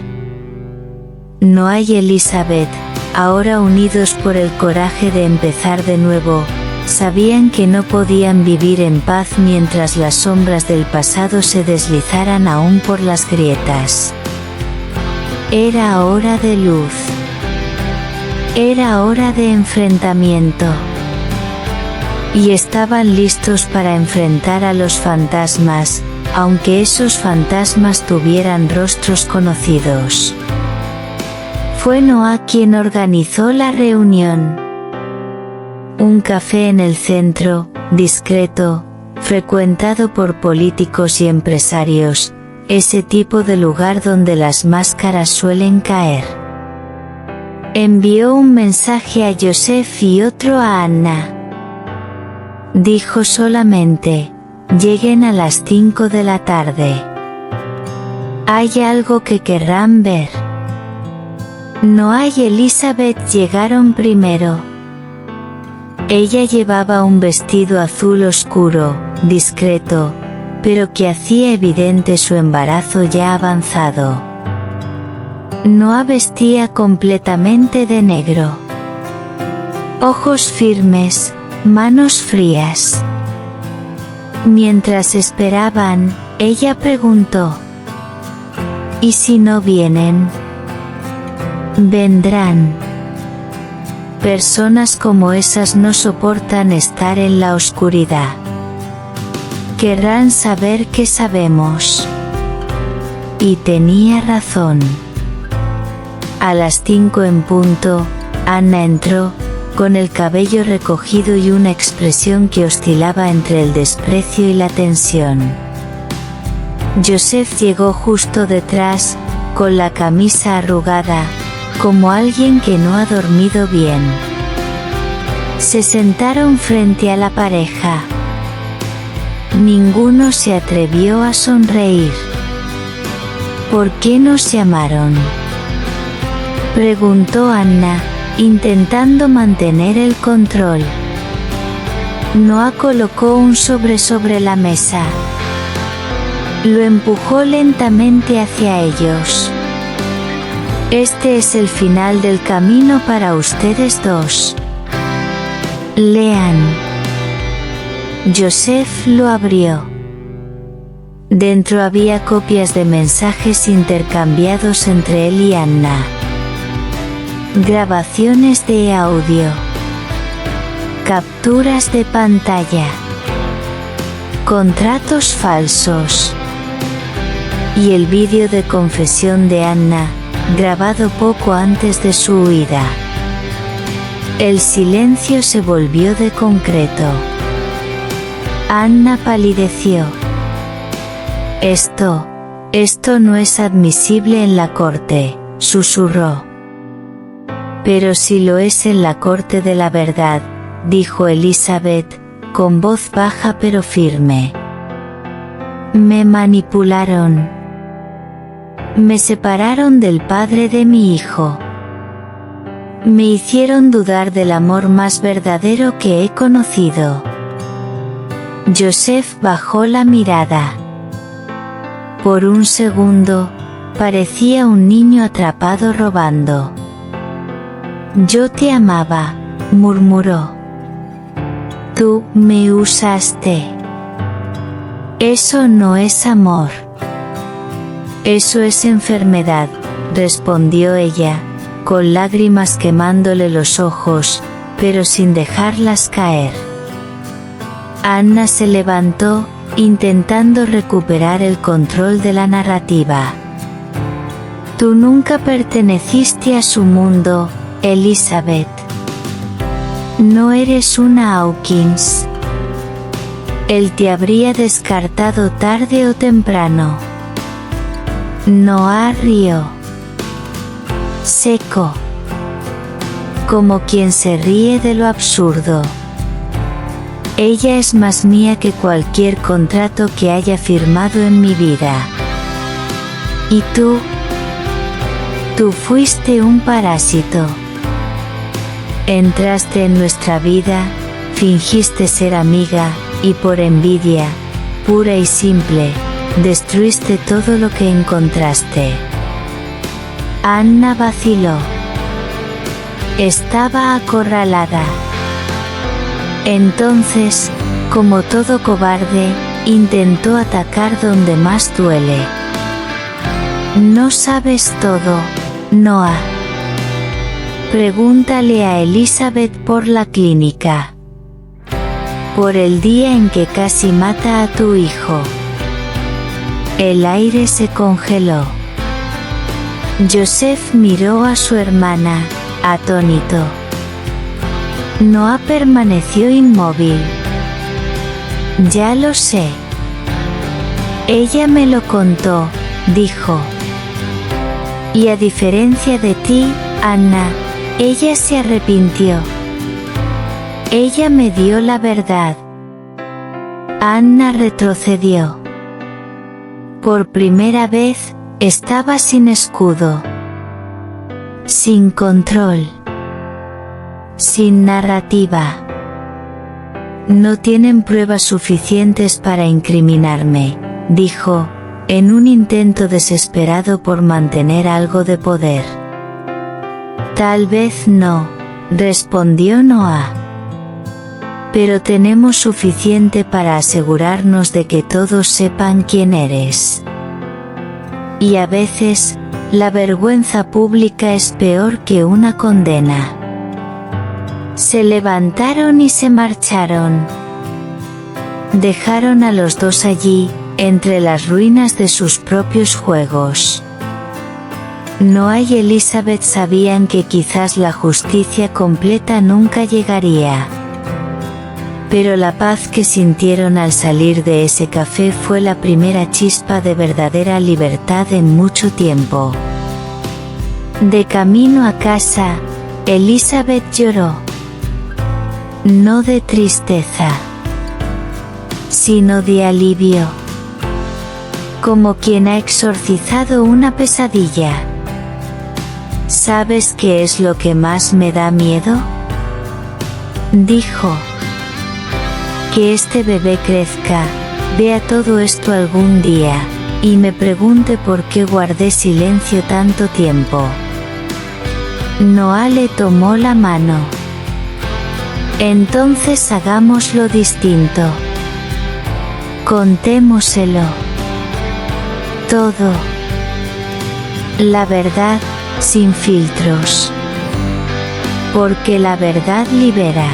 Noah y Elizabeth, ahora unidos por el coraje de empezar de nuevo, sabían que no podían vivir en paz mientras las sombras del pasado se deslizaran aún por las grietas. Era hora de luz. Era hora de enfrentamiento. Y estaban listos para enfrentar a los fantasmas, aunque esos fantasmas tuvieran rostros conocidos. Fue Noah quien organizó la reunión. Un café en el centro, discreto, frecuentado por políticos y empresarios, ese tipo de lugar donde las máscaras suelen caer. Envió un mensaje a Joseph y otro a Anna. Dijo solamente, lleguen a las 5 de la tarde. ¿Hay algo que querrán ver? Noah y Elizabeth llegaron primero. Ella llevaba un vestido azul oscuro, discreto, pero que hacía evidente su embarazo ya avanzado. Noah vestía completamente de negro. Ojos firmes, manos frías. Mientras esperaban, ella preguntó: ¿y si no vienen? Vendrán. Personas como esas no soportan estar en la oscuridad. Querrán saber qué sabemos. Y tenía razón. A las 5 en punto, Anna entró, con el cabello recogido y una expresión que oscilaba entre el desprecio y la tensión. Joseph llegó justo detrás, con la camisa arrugada, como alguien que no ha dormido bien. Se sentaron frente a la pareja. Ninguno se atrevió a sonreír. ¿Por qué nos llamaron?, preguntó Anna, intentando mantener el control. Noah colocó un sobre la mesa. Lo empujó lentamente hacia ellos. Este es el final del camino para ustedes dos. Lean. Joseph lo abrió. Dentro había copias de mensajes intercambiados entre él y Anna. Grabaciones de audio. Capturas de pantalla. Contratos falsos. Y el vídeo de confesión de Anna, grabado poco antes de su huida. El silencio se volvió de concreto. Anna palideció. Esto no es admisible en la corte, susurró. Pero si lo es en la corte de la verdad, dijo Elizabeth, con voz baja pero firme. Me manipularon. Me separaron del padre de mi hijo. Me hicieron dudar del amor más verdadero que he conocido. Joseph bajó la mirada. Por un segundo, parecía un niño atrapado robando. Yo te amaba, murmuró. Tú me usaste. Eso no es amor. Eso es enfermedad, respondió ella, con lágrimas quemándole los ojos, pero sin dejarlas caer. Anna se levantó, intentando recuperar el control de la narrativa. Tú nunca perteneciste a su mundo, Elizabeth. No eres una Hawkins. Él te habría descartado tarde o temprano. Noah rió. Seco. Como quien se ríe de lo absurdo. Ella es más mía que cualquier contrato que haya firmado en mi vida. ¿Y tú? Tú fuiste un parásito. Entraste en nuestra vida, fingiste ser amiga, y por envidia, pura y simple, destruiste todo lo que encontraste. Anna vaciló. Estaba acorralada. Entonces, como todo cobarde, intentó atacar donde más duele. No sabes todo, Noah. Pregúntale a Elizabeth por la clínica. Por el día en que casi mata a tu hijo. El aire se congeló. Joseph miró a su hermana, atónito. Noah permaneció inmóvil. Ya lo sé. Ella me lo contó, dijo. Y a diferencia de ti, Anna, ella se arrepintió. Ella me dio la verdad. Anna retrocedió. Por primera vez, estaba sin escudo. Sin control. Sin narrativa. No tienen pruebas suficientes para incriminarme, dijo, en un intento desesperado por mantener algo de poder. Tal vez no, respondió Noah. Pero tenemos suficiente para asegurarnos de que todos sepan quién eres. Y a veces, la vergüenza pública es peor que una condena. Se levantaron y se marcharon. Dejaron a los dos allí, entre las ruinas de sus propios juegos. Noah y Elizabeth sabían que quizás la justicia completa nunca llegaría. Pero la paz que sintieron al salir de ese café fue la primera chispa de verdadera libertad en mucho tiempo. De camino a casa, Elizabeth lloró. No de tristeza, sino de alivio. Como quien ha exorcizado una pesadilla. ¿Sabes qué es lo que más me da miedo?, dijo. Que este bebé crezca, vea todo esto algún día, y me pregunte por qué guardé silencio tanto tiempo. Noah le tomó la mano. Entonces hagámoslo distinto. Contémoselo. Todo. La verdad, sin filtros. Porque la verdad libera.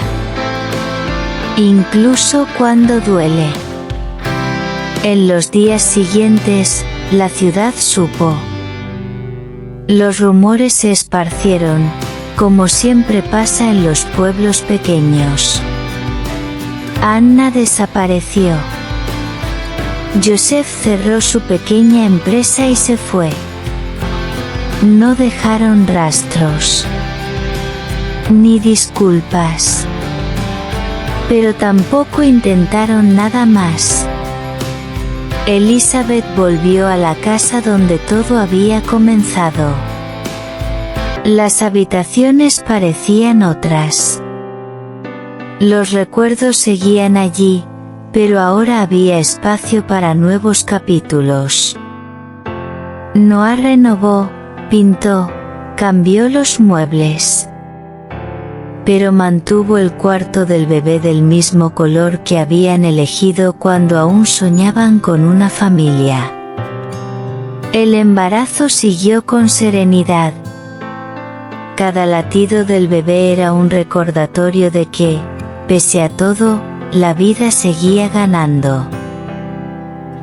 Incluso cuando duele. En los días siguientes, la ciudad supo. Los rumores se esparcieron, como siempre pasa en los pueblos pequeños. Anna desapareció. Joseph cerró su pequeña empresa y se fue. No dejaron rastros. Ni disculpas. Pero tampoco intentaron nada más. Elizabeth volvió a la casa donde todo había comenzado. Las habitaciones parecían otras. Los recuerdos seguían allí, pero ahora había espacio para nuevos capítulos. Noah renovó, pintó, cambió los muebles. Pero mantuvo el cuarto del bebé del mismo color que habían elegido cuando aún soñaban con una familia. El embarazo siguió con serenidad. Cada latido del bebé era un recordatorio de que, pese a todo, la vida seguía ganando.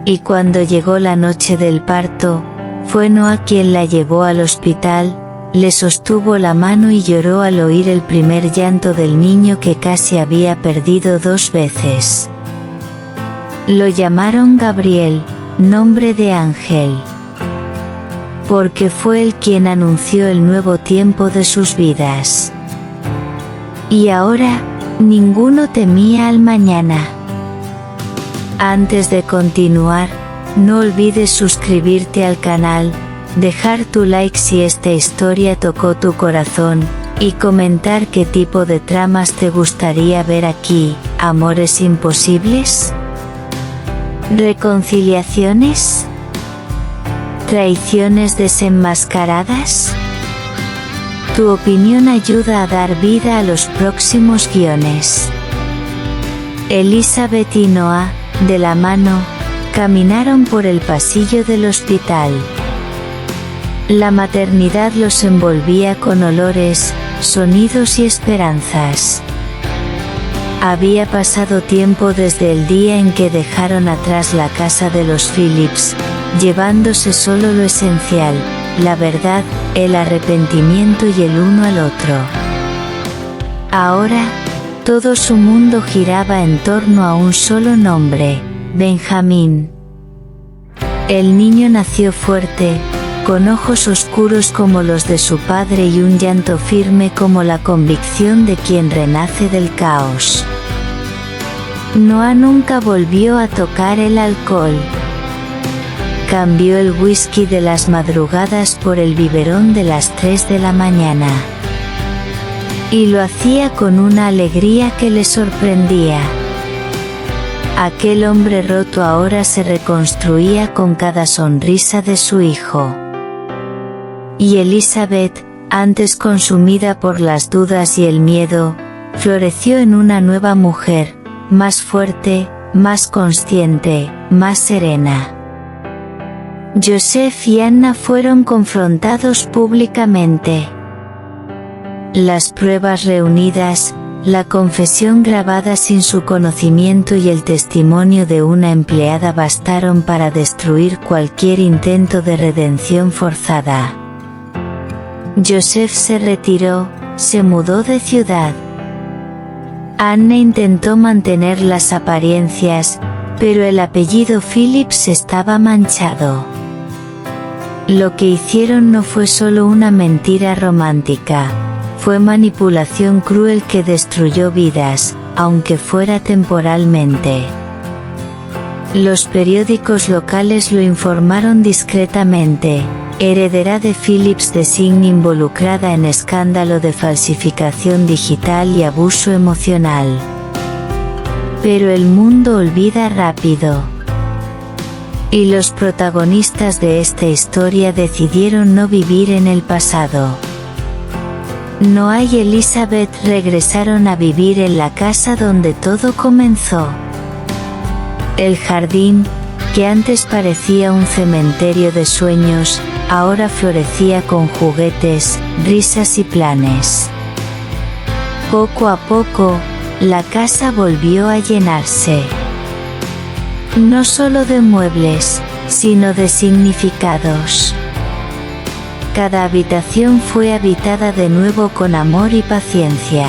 Y cuando llegó la noche del parto, fue Noah quien la llevó al hospital, le sostuvo la mano y lloró al oír el primer llanto del niño que casi había perdido 2 veces. Lo llamaron Gabriel, nombre de ángel. Porque fue él quien anunció el nuevo tiempo de sus vidas. Y ahora, ninguno temía al mañana. Antes de continuar, no olvides suscribirte al canal, dejar tu like si esta historia tocó tu corazón, y comentar qué tipo de tramas te gustaría ver aquí. ¿Amores imposibles? ¿Reconciliaciones? ¿Traiciones desenmascaradas? Tu opinión ayuda a dar vida a los próximos guiones. Elizabeth y Noah, de la mano, caminaron por el pasillo del hospital. La maternidad los envolvía con olores, sonidos y esperanzas. Había pasado tiempo desde el día en que dejaron atrás la casa de los Phillips, llevándose solo lo esencial, la verdad, el arrepentimiento y el uno al otro. Ahora, todo su mundo giraba en torno a un solo nombre, Benjamín. El niño nació fuerte, con ojos oscuros como los de su padre y un llanto firme como la convicción de quien renace del caos. Noah nunca volvió a tocar el alcohol. Cambió el whisky de las madrugadas por el biberón de las 3 de la mañana. Y lo hacía con una alegría que le sorprendía. Aquel hombre roto ahora se reconstruía con cada sonrisa de su hijo. Y Elizabeth, antes consumida por las dudas y el miedo, floreció en una nueva mujer, más fuerte, más consciente, más serena. Joseph y Anna fueron confrontados públicamente. Las pruebas reunidas, la confesión grabada sin su conocimiento y el testimonio de una empleada bastaron para destruir cualquier intento de redención forzada. Joseph se retiró, se mudó de ciudad. Anna intentó mantener las apariencias, pero el apellido Phillips estaba manchado. Lo que hicieron no fue solo una mentira romántica, fue manipulación cruel que destruyó vidas, aunque fuera temporalmente. Los periódicos locales lo informaron discretamente: heredera de Phillips Design involucrada en escándalo de falsificación digital y abuso emocional. Pero el mundo olvida rápido. Y los protagonistas de esta historia decidieron no vivir en el pasado. Noah y Elizabeth regresaron a vivir en la casa donde todo comenzó. El jardín, que antes parecía un cementerio de sueños, ahora florecía con juguetes, risas y planes. Poco a poco, la casa volvió a llenarse. No solo de muebles, sino de significados. Cada habitación fue habitada de nuevo con amor y paciencia.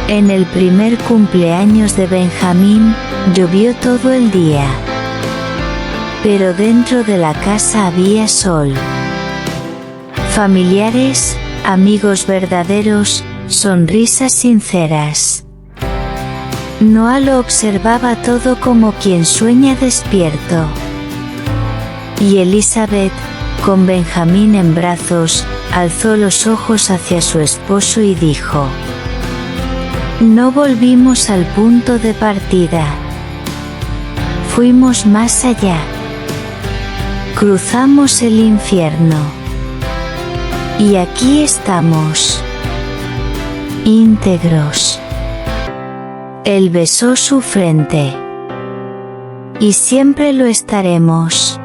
En el primer cumpleaños de Benjamín, llovió todo el día. Pero dentro de la casa había sol. Familiares, amigos verdaderos, sonrisas sinceras. Noah lo observaba todo como quien sueña despierto. Y Elizabeth, con Benjamín en brazos, alzó los ojos hacia su esposo y dijo: no volvimos al punto de partida. Fuimos más allá. Cruzamos el infierno. Y aquí estamos. Íntegros. Él besó su frente. Y siempre lo estaremos.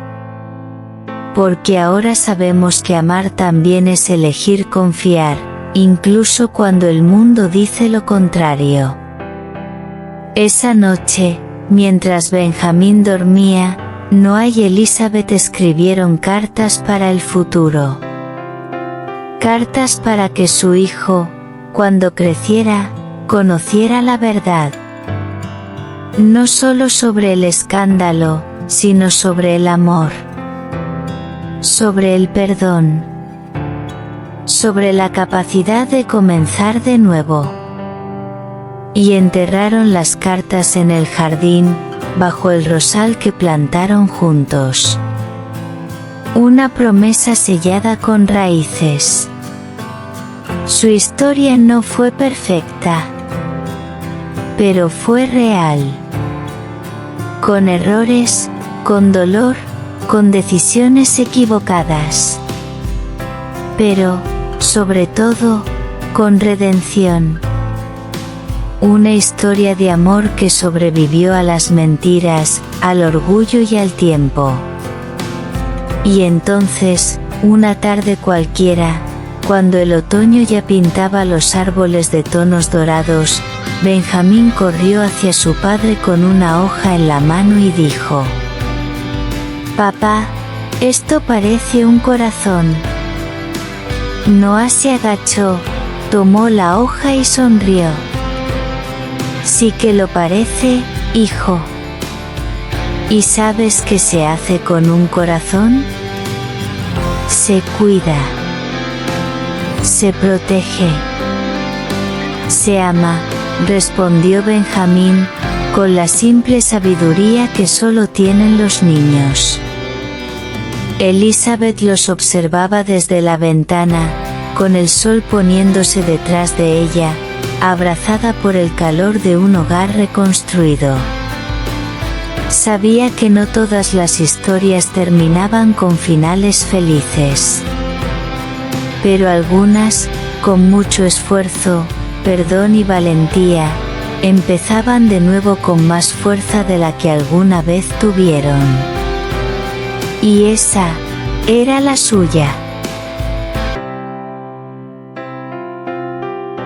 Porque ahora sabemos que amar también es elegir confiar, incluso cuando el mundo dice lo contrario. Esa noche, mientras Benjamín dormía, Noah y Elizabeth escribieron cartas para el futuro. Cartas para que su hijo, cuando creciera, conociera la verdad. No solo sobre el escándalo, sino sobre el amor. Sobre el perdón. Sobre la capacidad de comenzar de nuevo. Y enterraron las cartas en el jardín, bajo el rosal que plantaron juntos. Una promesa sellada con raíces. Su historia no fue perfecta, pero fue real. Con errores, con dolor, con decisiones equivocadas. Pero, sobre todo, con redención. Una historia de amor que sobrevivió a las mentiras, al orgullo y al tiempo. Y entonces, una tarde cualquiera, cuando el otoño ya pintaba los árboles de tonos dorados, Benjamín corrió hacia su padre con una hoja en la mano y dijo: «Papá, esto parece un corazón». Noah se agachó, tomó la hoja y sonrió. «Sí que lo parece, hijo». ¿Y sabes qué se hace con un corazón? Se cuida. Se protege. Se ama, respondió Benjamín, con la simple sabiduría que solo tienen los niños. Elizabeth los observaba desde la ventana, con el sol poniéndose detrás de ella, abrazada por el calor de un hogar reconstruido. Sabía que no todas las historias terminaban con finales felices. Pero algunas, con mucho esfuerzo, perdón y valentía, empezaban de nuevo con más fuerza de la que alguna vez tuvieron. Y esa era la suya.